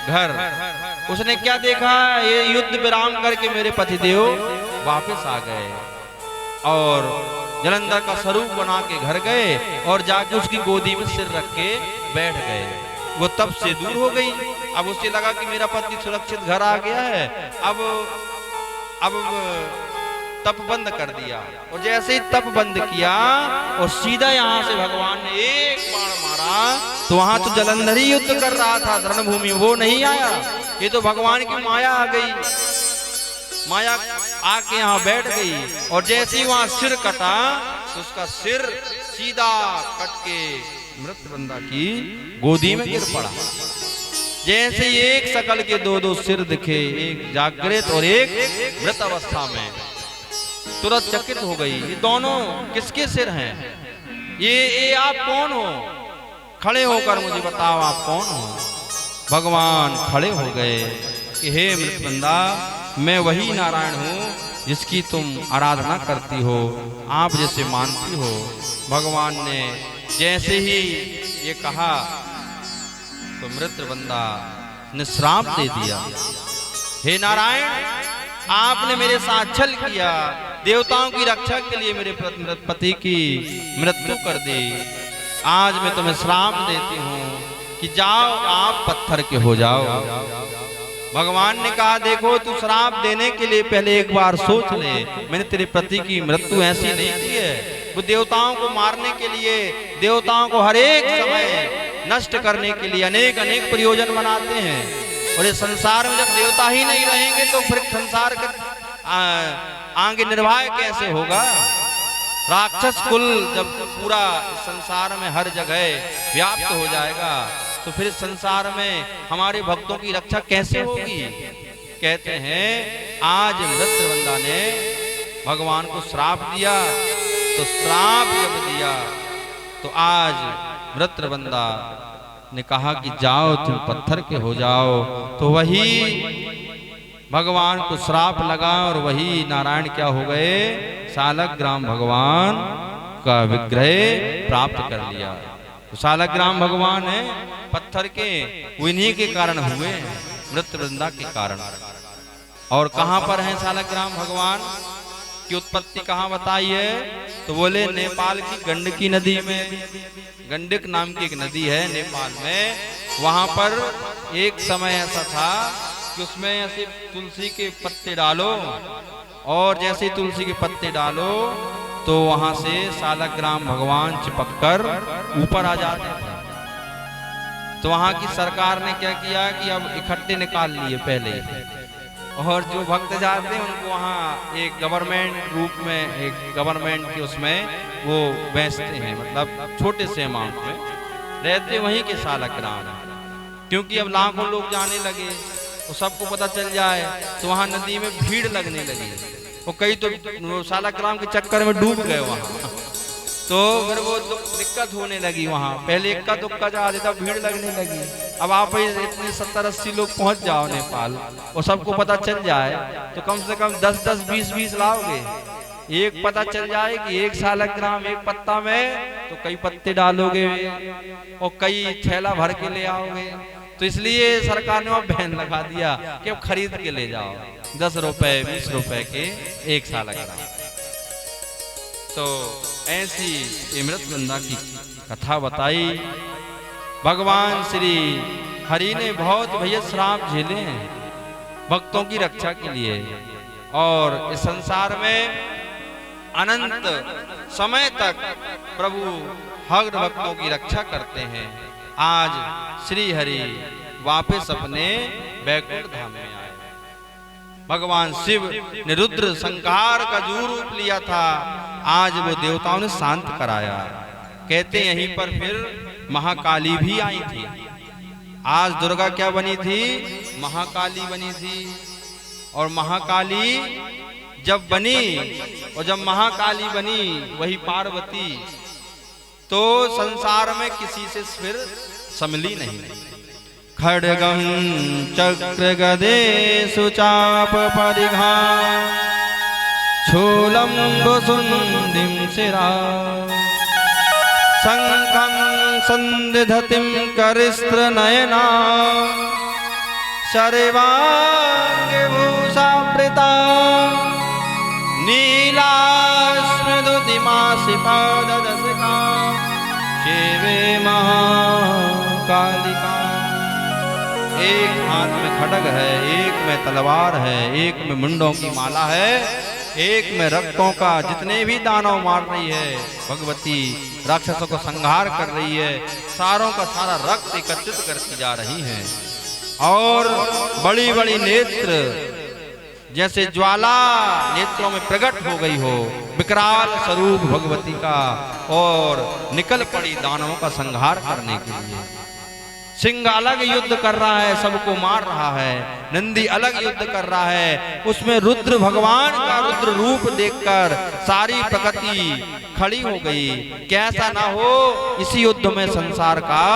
घर। उसने क्या देखा, ये युद्ध विराम करके मेरे पतिदेव वापस आ गए और जलंधर का स्वरूप बना के घर गए और जाके उसकी गोदी में सिर रख के बैठ गए। वो तब से दूर हो गई। अब उसे लगा कि मेरा पति सुरक्षित घर आ गया है। अब तप बंद कर दिया और जैसे ही तप बंद किया और सीधा यहाँ से भगवान ने एक बाण मारा तो वहां तो जलंधर ही युद्ध कर रहा था रणभूमि, वो नहीं आया। ये तो भगवान की माया आ गई, माया आके यहाँ बैठ गई और जैसे ही वहां सिर कटा तो उसका सिर सीधा कट के मृत्यवंदा की गोदी में गिर पड़ा। जैसे एक सकल के दो सिर दिखे, एक जागृत और एक मृत अवस्था में, तुरंत चकित हो गई। ये दोनों किसके सिर हैं, ये आप कौन हो, खड़े होकर मुझे बताओ आप कौन हो। भगवान खड़े हो गए कि हे मृत्यवंदा, मैं वही नारायण हूँ जिसकी तुम आराधना करती हो, आप जैसे मानती हो। भगवान ने जैसे ही ये कहा तो मृत्यवंदा ने श्राप दे दिया, हे नारायण, आपने मेरे साथ छल किया, देवताओं की रक्षा के लिए मेरे पति की मृत्यु कर दी। आज मैं तुम्हें श्राप देती हूँ कि जाओ आप पत्थर के हो जाओ। भगवान ने कहा देखो, तू श्राप देने के लिए पहले एक बार सोच ले, मैंने तेरे पति की मृत्यु ऐसी नहीं की है। वो देवताओं को मारने के लिए, देवताओं को हर एक समय नष्ट करने के लिए अनेक अनेक प्रयोजन बनाते हैं। और इस संसार में जब देवता ही नहीं रहेंगे तो फिर संसार का आगे निर्वाह कैसे होगा। राक्षस कुल जब पूरा संसार में हर जगह व्याप्त हो जाएगा तो फिर संसार में हमारे भक्तों की रक्षा कैसे होगी। कहते हैं आज मृत्यवंदा ने भगवान को श्राप दिया, तो श्राप जब दिया तो आज मृत्यवंदा ने कहा कि जाओ तुम पत्थर के हो जाओ। तो वही भगवान को श्राप लगा और वही नारायण क्या हो गए, सालग्राम भगवान का विग्रह प्राप्त कर लिया। तो सालग्राम भगवान है पत्थर के, उन्हीं के कारण हुए, मृत्यवंदा के कारण। और कहां पर है सालग्राम भगवान की उत्पत्ति कहां बताई है, तो बोले नेपाल की गंडकी नदी में, गंडक नाम की एक नदी है नेपाल में। वहां पर एक समय ऐसा था कि उसमें ऐसे तुलसी के पत्ते डालो और जैसे तुलसी के पत्ते डालो तो वहां से सालग्राम भगवान चिपक कर ऊपर आ जाते थे। तो वहां की सरकार ने क्या किया कि अब इकट्ठे निकाल लिए पहले ही, और जो भक्त जाते हैं उनको वहाँ एक गवर्नमेंट रूप में, एक गवर्नमेंट के उसमें वो बेचते हैं, मतलब छोटे से अमाउंट में रहते वहीं के सालग्राम। क्योंकि अब लाखों लोग जाने लगे तो सबको पता चल जाए तो वहाँ नदी में भीड़ लगने लगी, और कई तो सालग्राम के चक्कर में डूब गए वहाँ। तो फिर वो दिक्कत होने लगी वहाँ, पहले इक्का दुक्का जा देता, भीड़ लगने लगी। अब आप इतने 70-80 लोग पहुंच जाओ नेपाल और सबको पता चल जाए तो कम से कम 10-10, 20-20 लाओगे। एक पता चल जाए कि एक सालग्राम एक पत्ता में, तो कई पत्ते डालोगे और कई थैला भर के ले आओगे। तो इसलिए सरकार ने वहाँ बैन लगा दिया कि अब खरीद के ले जाओ, 10 रुपए 20 रुपए के एक सालग्राम। तो ऐसी अमृतगंधा की कथा बताई। भगवान श्री हरि ने बहुत भैया श्राप झेले हैं भक्तों की रक्षा के लिए, और इस संसार में अनंत समय तक प्रभु हर भक्तों की रक्षा करते हैं। आज श्री हरि वापस अपने वैकुंठ धाम में आए। भगवान शिव ने रुद्र संहार का जो रूप लिया था, आज वो देवताओं ने शांत कराया। कहते यहीं पर फिर महाकाली भी आई थी। आज दुर्गा क्या बनी थी? महाकाली बनी थी। और महाकाली जब बनी, और जब महाकाली बनी वही पार्वती, तो संसार में किसी से फिर समली नहीं। खड्गम चक्र गदे सुचाप परिघा शूलं वसुन्धिं शिरा शंखं संदिधतिं करिस्त्र नयना शर्वांगे भूषावृता नीलास्मृदुतिमासि पाददशका शिवे महाकालिका। एक हाथ में खड्ग है, एक में तलवार है, एक में मुंडों की माला है, एक में रक्तों का, जितने भी दानव मार रही है भगवती, राक्षसों को संहार कर रही है, सारों का सारा रक्त एकत्रित करती जा रही है। और बड़ी बड़ी नेत्र जैसे ज्वाला नेत्रों में प्रकट हो गई हो, विकराल स्वरूप भगवती का, और निकल पड़ी दानवों का संहार करने के लिए। सिंह अलग युद्ध कर रहा है, सबको मार रहा है। नंदी अलग युद्ध कर रहा है। उसमें रुद्र भगवान का रुद्र रूप देखकर सारी प्रकृति खड़ी हो गई। कैसा ना हो इसी युद्ध में संसार का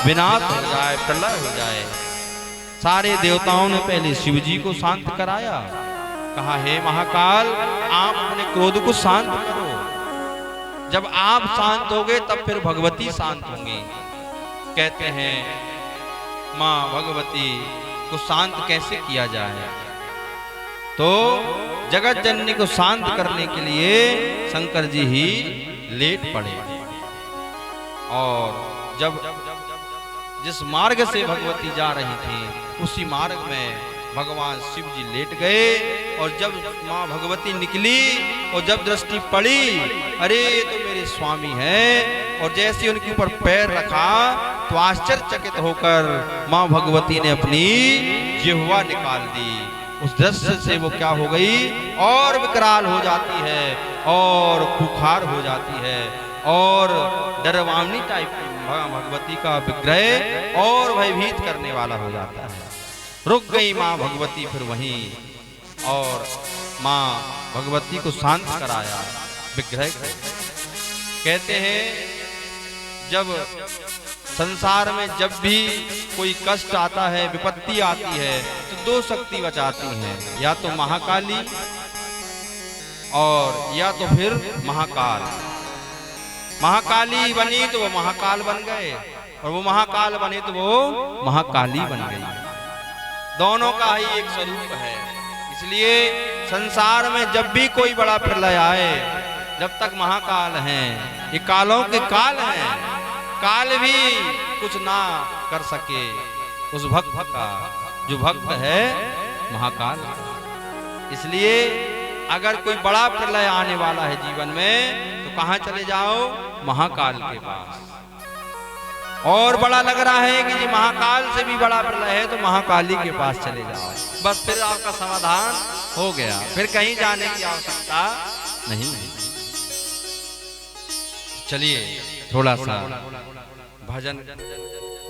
विनाश हो जाए, प्रलय हो जाए। सारे देवताओं ने पहले शिव जी को शांत कराया। कहा हे महाकाल, आप अपने क्रोध को शांत करो। जब आप शांत होगे तब फिर भगवती शांत होंगी। कहते हैं माँ भगवती को शांत कैसे किया जाए, तो जगत जननी को शांत करने के लिए शंकर जी ही लेट पड़े। और जब जिस मार्ग से भगवती जा रही थी उसी मार्ग में भगवान शिव जी लेट गए। और जब माँ भगवती निकली और जब दृष्टि पड़ी, अरे ये तो मेरे स्वामी हैं, और जैसे उनके ऊपर पैर रखा तो आश्चर्यचकित होकर माँ भगवती ने अपनी जिह्वा निकाल दी। उस दृश्य से वो क्या हो गई, और विकराल हो जाती है और खुखार हो जाती है, और डरवावनी टाइप की भगवती का विग्रह और भयभीत करने वाला हो जाता है। रुक गई माँ भगवती फिर वहीं, और माँ भगवती को शांत कराया विग्रह। कहते हैं जब संसार में जब भी कोई कष्ट आता है, विपत्ति आती है, तो दो शक्ति बचाती हैं, या तो महाकाली और या तो फिर महाकाल। महाकाली बनी तो वो महाकाल बन गए, और वो महाकाल बने तो वो महाकाली बन गई। दोनों का ही एक स्वरूप है। इसलिए संसार में जब भी कोई बड़ा प्रलय आए, जब तक महाकाल हैं, ये कालों के काल हैं, काल भी कुछ ना कर सके उस भक्त का, जो भक्त है महाकाल। इसलिए अगर कोई बड़ा प्रलय आने वाला है जीवन में तो कहां चले जाओ? महाकाल के पास। और बड़ा लग रहा है कि जी महाकाल से भी बड़ा प्रलय है तो महाकाली के पास चले जाओ, बस फिर आपका समाधान हो गया, फिर कहीं जाने की आवश्यकता नहीं। चलिए थोड़ा सा भजन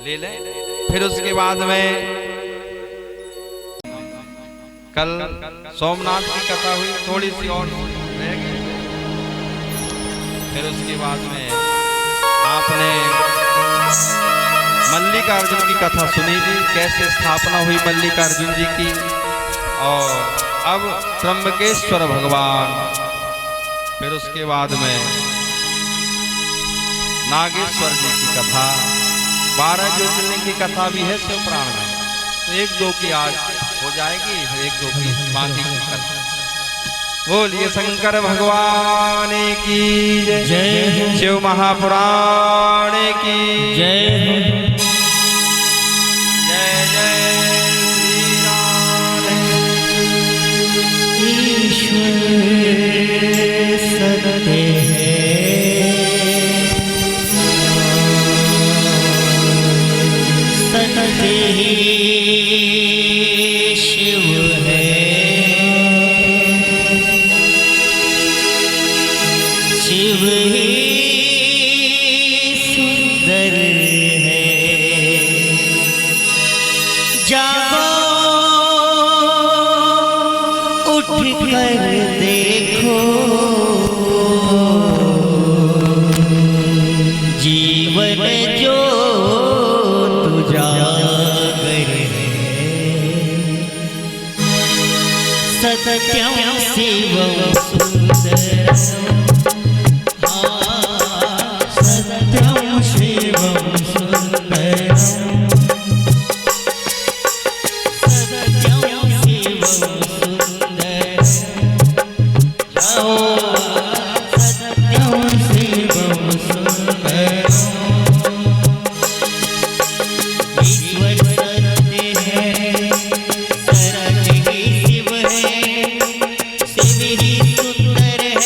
ले लें, फिर उसके बाद में कल सोमनाथ की कथा हुई, थोड़ी सी और रह गई, फिर उसके बाद में आपने मल्लिकार्जुन की कथा सुनी थी, कैसे स्थापना हुई मल्लिकार्जुन जी की। और अब त्र्यंबकेश्वर भगवान, फिर उसके बाद में नागेश्वर जी की कथा, 12 ज्योतिर्लिंग की कथा भी है शिव पुराण में, तो 1-2 की आज हो जाएगी, फिर 1-2 की बाकी की कथा। बोलिए शंकर भगवान की जय, शिव महापुराण की जय। जय जय श्री राम। ईश्वर सत्य है, सत्य ही शिव है, शिव ही सुंदर है। जागो उठ कर देखो, जीवन जो तुजागर है, सत्यम शिवम सुंदरम, सत्यम शिवम सुंदरम, सत्यम शिवम सुंदरम, जाओ सत्यम शिवम सुंदरम। ईश्वर सत्य है, सत्य ही शिव है, शिव ही सुंदर है।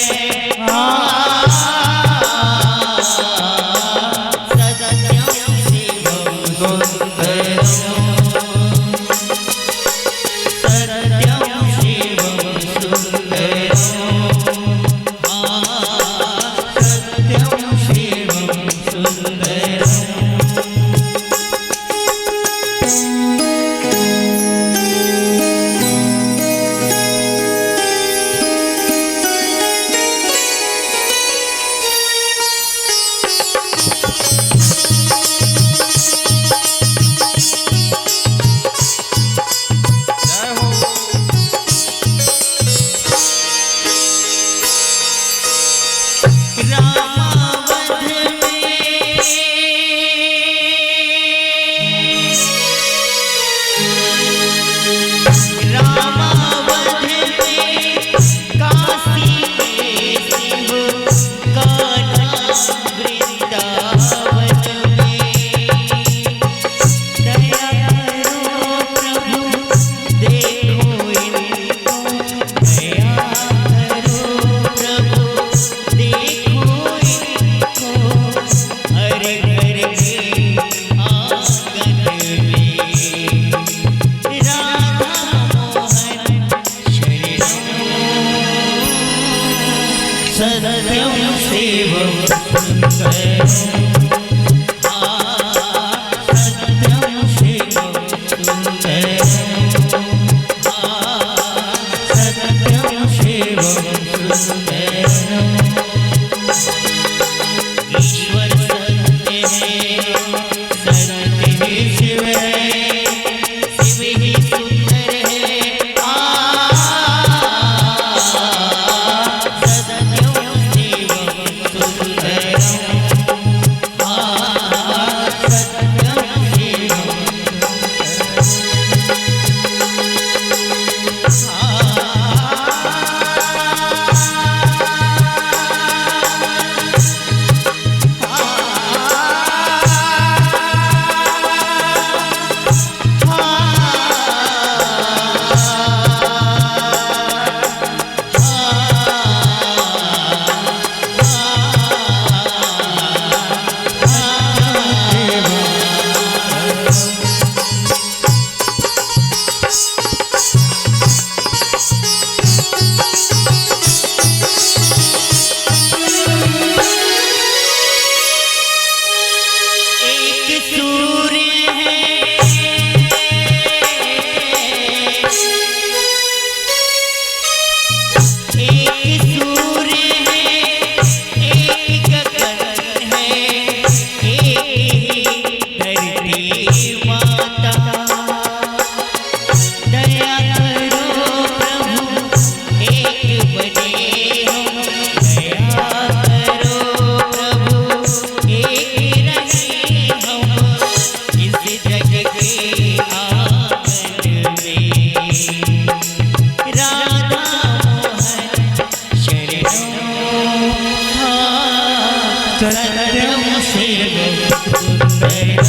सत्यम शिवं सुंदरम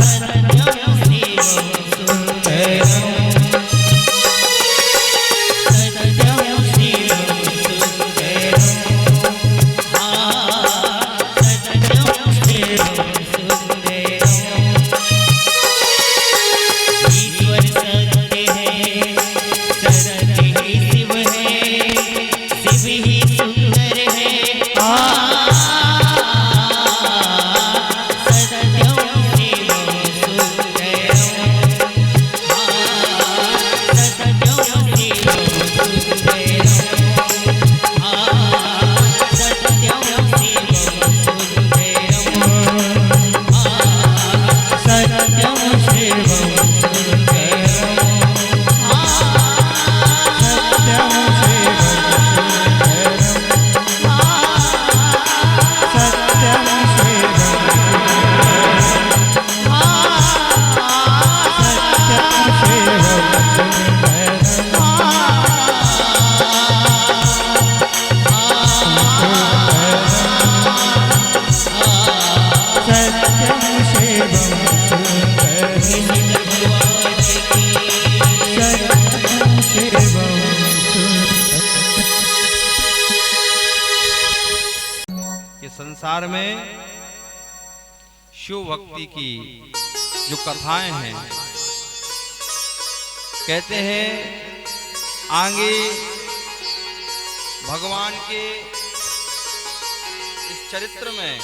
सत्यम शिवं सुंदरम सत्यम शिवं सुंदरम सत्यम शिवं सुंदरम ईश्वर सत्य है सत्य ही शिव है शिव ही सुंदर है सत्यम शिवं सुंदरम सत्यम शिवं सुंदरम सत्यम शिवं सुंदरम सत्यम शिवं कि संसार में शिव भक्ति की जो कथाएं हैं, कहते हैं आगे भगवान के इस चरित्र में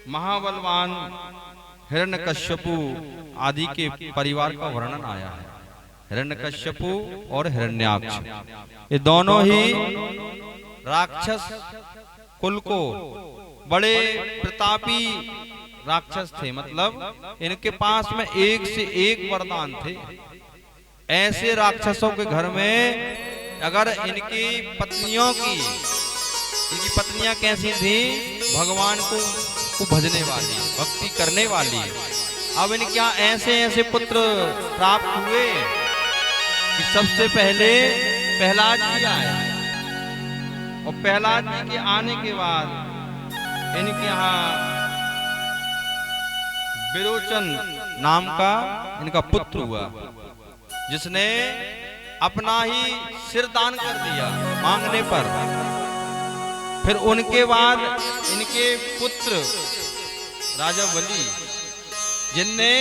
महाबलवान हिरण्यकश्यपु आदि के परिवार का वर्णन आया है। हिरण्यकश्यपु और हिरण्याक्ष ये दोनों ही राक्षस कुल को बड़े प्रतापी राक्षस थे, मतलब इनके पास में एक से एक वरदान थे। ऐसे राक्षसों के घर में अगर इनकी पत्नियों की, इनकी पत्नियां कैसी थी, भगवान को भजने वाली, भक्ति करने वाली। अब इनके यहाँ ऐसे ऐसे पुत्र प्राप्त हुए कि सबसे पहले प्रहलाद जी आए, और प्रहलाद जी के आने के बाद इनके यहाँ विरोचन नाम का इनका पुत्र हुआ, जिसने अपना ही सिर दान कर दिया मांगने पर। फिर उनके बाद इनके पुत्र राजा बलि, जिनने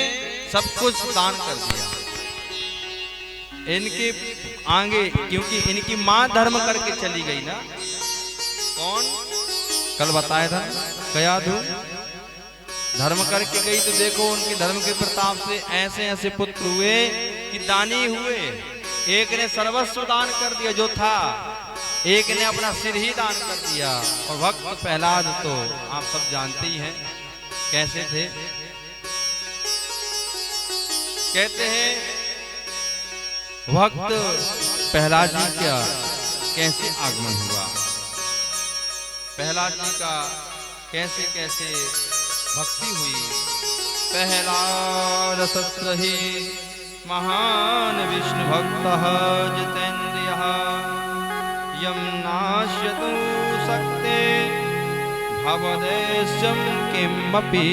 सब कुछ दान कर दिया। इनके आगे क्योंकि इनकी मां धर्म करके चली गई ना, कौन कल बताया था, क्या दू धर्म करके गई, तो देखो उनके धर्म के प्रताप से ऐसे ऐसे पुत्र हुए कि दानी हुए। एक ने सर्वस्व दान कर दिया जो था, एक ने अपना सिर ही दान कर दिया। और भक्त प्रहलाद तो आप सब जानते ही हैं कैसे थे। कहते हैं भक्त प्रहलाद जी का कैसे आगमन हुआ, प्रहलाद जी का कैसे कैसे भक्ति हुई। प्रहलाद सत्रहि महान विष्णु भक्त जितेन्द्रिय यम नाश्यतु सक्ते भवदेशम किमपि।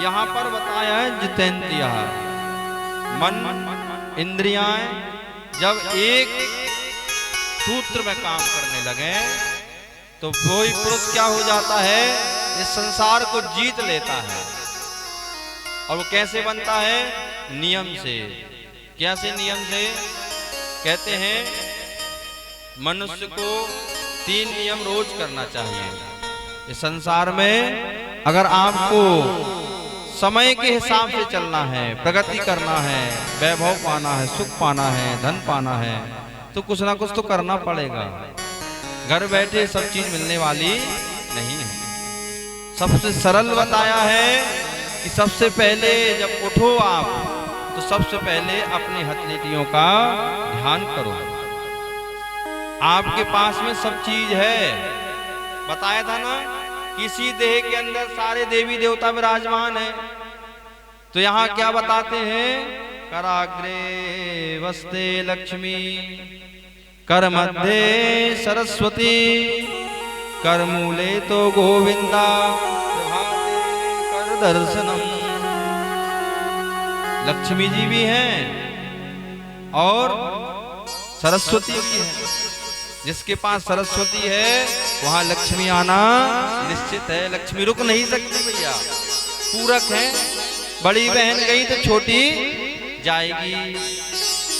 यहाँ पर बताया है जितेन्द्रिय, मन इंद्रियां जब एक सूत्र में काम करने लगे तो वही पुरुष क्या हो जाता है, इस संसार को जीत लेता है। और वो कैसे बनता है, नियम से। कैसे नियम से, कहते हैं मनुष्य को 3 नियम रोज करना चाहिए इस संसार में। अगर आपको समय के हिसाब से चलना है, प्रगति करना है, वैभव पाना है, सुख पाना है, धन पाना है, तो कुछ ना कुछ तो करना पड़ेगा। घर बैठे सब चीज मिलने वाली नहीं है। सबसे सरल बताया है कि सबसे पहले जब उठो आप, तो सबसे पहले अपनी हथेलियों का ध्यान करो। आपके पास में सब चीज है, बताया था ना, किसी देह के अंदर सारे देवी देवता विराजमान है। तो यहाँ क्या बताते हैं कराग्रे वस्ते लक्ष्मी, कर मध्ये सरस्वती, कर मूले तो गोविंदा, प्रभाते कर दर्शनम। लक्ष्मी जी भी हैं और सरस्वती भी है। जिसके पास सरस्वती है वहां लक्ष्मी आना निश्चित है। लक्ष्मी रुक नहीं सकती भैया, पूरक है। बड़ी बहन गई तो छोटी जाएगी,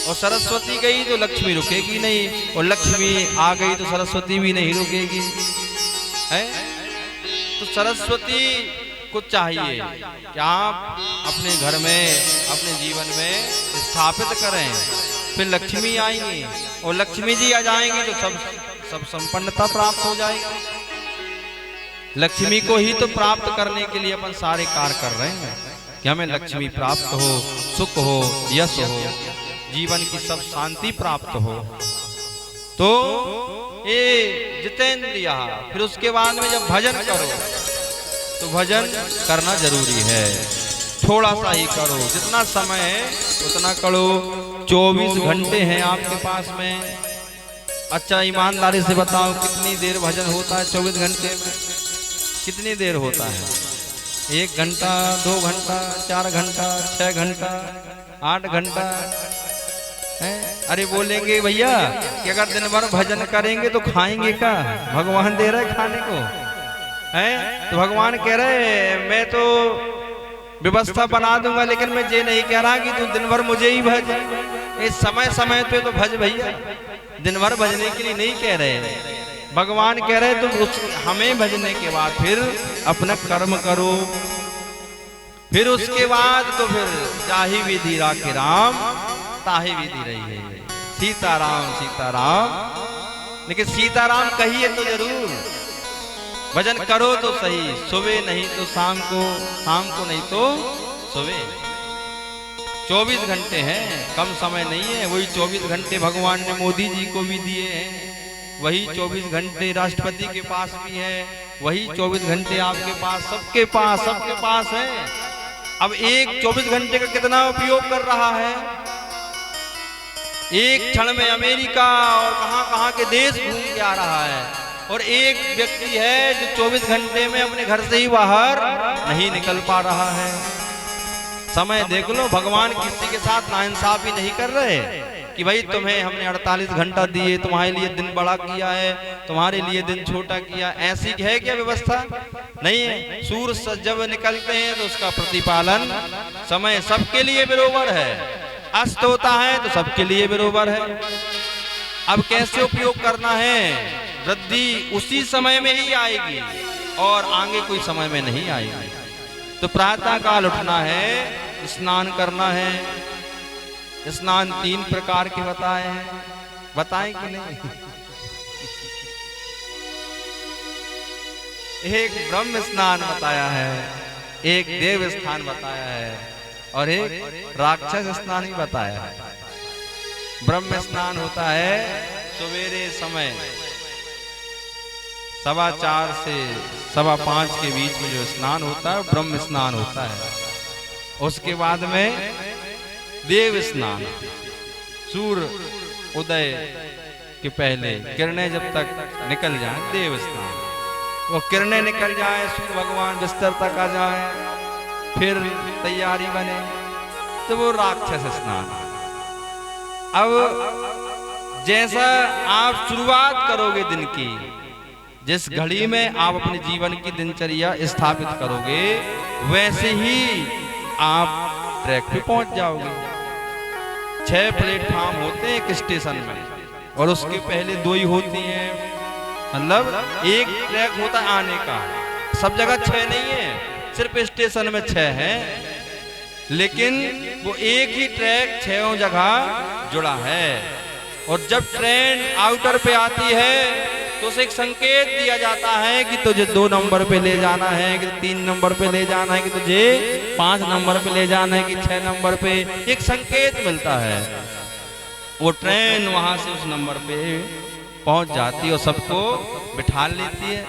और सरस्वती गई तो लक्ष्मी रुकेगी नहीं, और लक्ष्मी आ गई तो सरस्वती भी नहीं रुकेगी, है। तो सरस्वती को चाहिए कि आप अपने घर में, अपने जीवन में स्थापित करें, फिर लक्ष्मी आएंगी, और लक्ष्मी जी आ जाएंगी तो सब संपन्नता प्राप्त हो जाएगी। लक्ष्मी को ही तो प्राप्त करने के लिए अपन सारे कार्य कर रहे हैं कि हमें लक्ष्मी प्राप्त हो, सुख हो, यश हो, जीवन की सब शांति प्राप्त हो। तो ये जितेंद्रिया, फिर उसके बाद में जब भजन करो तो भजन करना जरूरी है। थोड़ा सा ही करो, जितना समय है उतना करो। 24 घंटे हैं आपके पास में। अच्छा ईमानदारी से बताओ कितनी देर भजन होता है 24 घंटे में? कितनी देर होता है? 1 घंटा, 2 घंटा, 4 घंटा, 6 घंटा, 8 घंटा है? अरे बोलेंगे भैया कि अगर दिन भर भजन करेंगे तो खाएंगे क्या? भगवान दे रहे खाने को, है? तो भगवान कह रहे मैं तो व्यवस्था बना दूंगा, लेकिन मैं ये नहीं कह रहा कि तू दिन भर मुझे ही भज। इस समय समय पे तो भज भैया, दिन भर भजने के लिए नहीं कह रहे। भगवान कह रहे तुम हमें भजने के बाद फिर अपना कर्म करो, फिर उसके बाद तो फिर जाहि विधि राखे राम ताहि विधि रही है। सीताराम सीताराम, लेकिन सीताराम कहिए तो जरूर। भजन करो तो सही, सुबह नहीं तो शाम को, शाम को नहीं तो सुबह। 24 घंटे हैं, कम समय नहीं है। वही 24 घंटे भगवान ने मोदी जी को भी दिए हैं, वही 24 घंटे राष्ट्रपति के पास भी है, वही 24 घंटे आपके पास, सबके पास है। अब एक 24 घंटे का कितना उपयोग कर रहा है? एक क्षण में अमेरिका और कहां के देश घूम के आ रहा है, और एक व्यक्ति है जो 24 घंटे में अपने घर से ही बाहर नहीं निकल पा रहा है। समय देख लो, भगवान किसी के साथ नाइंसाफी नहीं कर रहे कि भाई तुम्हें हमने 48 घंटा दिए, तुम्हारे लिए दिन बड़ा किया है, तुम्हारे लिए दिन छोटा किया। ऐसी है क्या व्यवस्था? नहीं है। सूर्य जब निकलते हैं तो उसका प्रतिपालन समय सबके लिए बराबर है, अस्त होता है तो सबके लिए बराबर है। अब कैसे उपयोग करना है? वृद्धि उसी समय में ही आएगी और आगे कोई समय में नहीं आएगी। तो प्रातः काल उठना है, स्नान करना है। स्नान 3 प्रकार के बताए हैं, बताएं कि नहीं? एक ब्रह्म स्नान बताया है, एक देव स्नान बताया है, और एक राक्षस स्नान ही बताया है। ब्रह्म स्नान होता है सवेरे समय 4:15 से 5:15 के बीच में जो स्नान होता है ब्रह्म स्नान होता है। उसके बाद में देव स्नान, सूर्य उदय के पहले किरणें जब तक निकल जाए, देव स्नान। वो किरणें निकल जाए, सूर्य भगवान बिस्तर तक आ जाए, फिर तैयारी बने, तो वो राक्षस स्नान। अब जैसा आप शुरुआत करोगे दिन की, जिस घड़ी में आप अपने जीवन की दिनचर्या स्थापित करोगे, वैसे ही आप ट्रैक पे पहुंच जाओगे। 6 प्लेटफॉर्म होते हैं एक स्टेशन में, और उसके पहले 2 ही होती हैं। मतलब एक ट्रैक होता है आने का, सब जगह 6 नहीं है, सिर्फ स्टेशन में 6 है, लेकिन वो एक ही ट्रैक 6 जगह जुड़ा है। और जब ट्रेन आउटर पे आती है तो उसे एक संकेत दिया जाता है कि तुझे 2 नंबर पे ले जाना है, कि 3 नंबर पे ले जाना है, कि तुझे 5 नंबर पे ले जाना है, कि 6 नंबर पे। एक संकेत मिलता है, वो ट्रेन वहां से उस नंबर पे पहुंच जाती है और सबको बिठा लेती है।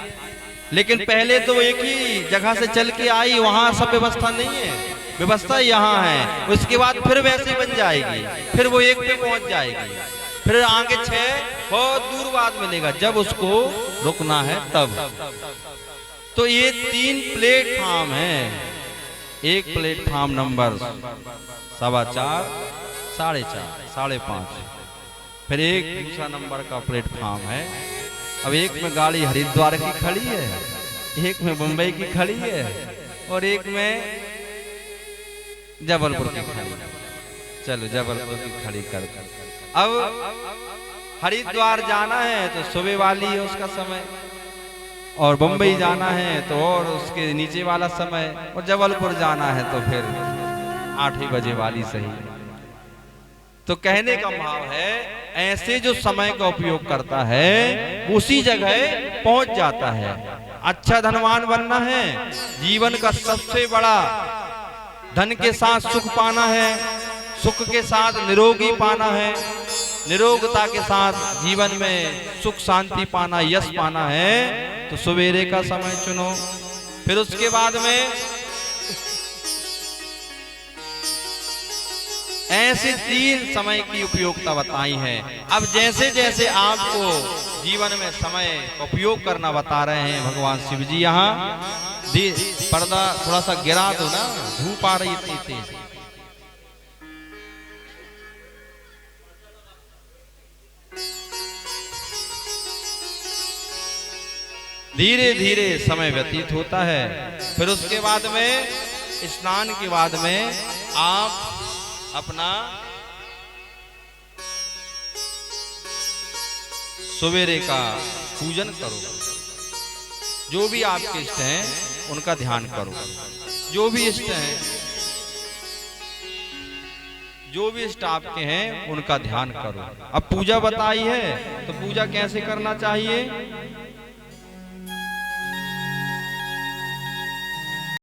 लेकिन पहले तो एक ही जगह से चल के आई, वहां सब व्यवस्था नहीं है। व्यवस्था यहाँ है। उसके बाद फिर वैसे बन जाएगी, फिर वो 1 पे पहुंच जाएगी, फिर आगे 6 बहुत दूर बाद मिलेगा जब उसको रुकना है तब। तो ये 3 प्लेटफार्म हैं। एक प्लेटफार्म नंबर 4.25, 4.5, 5.5, फिर एक दूसरा नंबर का प्लेटफार्म है। अब एक में गाड़ी हरिद्वार की खड़ी है, एक में मुंबई की खड़ी है और एक में जबलपुर की खड़ी है। चलो जबलपुर की खड़ी कर। अब हरिद्वार जाना है तो सुबह वाली है उसका समय, और मुंबई जाना है तो और उसके नीचे वाला समय, और जबलपुर जाना है तो फिर 8 ही बजे वाली सही। तो कहने का भाव है ऐसे जो समय का उपयोग करता है उसी जगह पहुंच जाता है। अच्छा धनवान बनना है, जीवन का सबसे बड़ा धन के साथ सुख पाना है, सुख के साथ निरोगी पाना है, निरोगता के साथ जीवन में सुख शांति पाना, यश पाना है, तो सवेरे का समय चुनो। फिर उसके बाद में ऐसे 3 समय की उपयोगिता बताई है। अब जैसे जैसे आपको जीवन में समय उपयोग करना बता रहे हैं भगवान शिव जी, यहाँ पर्दा थोड़ा सा गिरा दो ना, धूप आ रही इतनी तेज। धीरे धीरे समय व्यतीत होता है। फिर उसके बाद में स्नान के बाद में आप अपना सवेरे का पूजन करो। जो भी आपके इष्ट हैं उनका ध्यान करो। जो भी इष्ट हैं, जो भी इष्ट आपके हैं उनका ध्यान करो। अब पूजा बताई है तो पूजा कैसे करना चाहिए।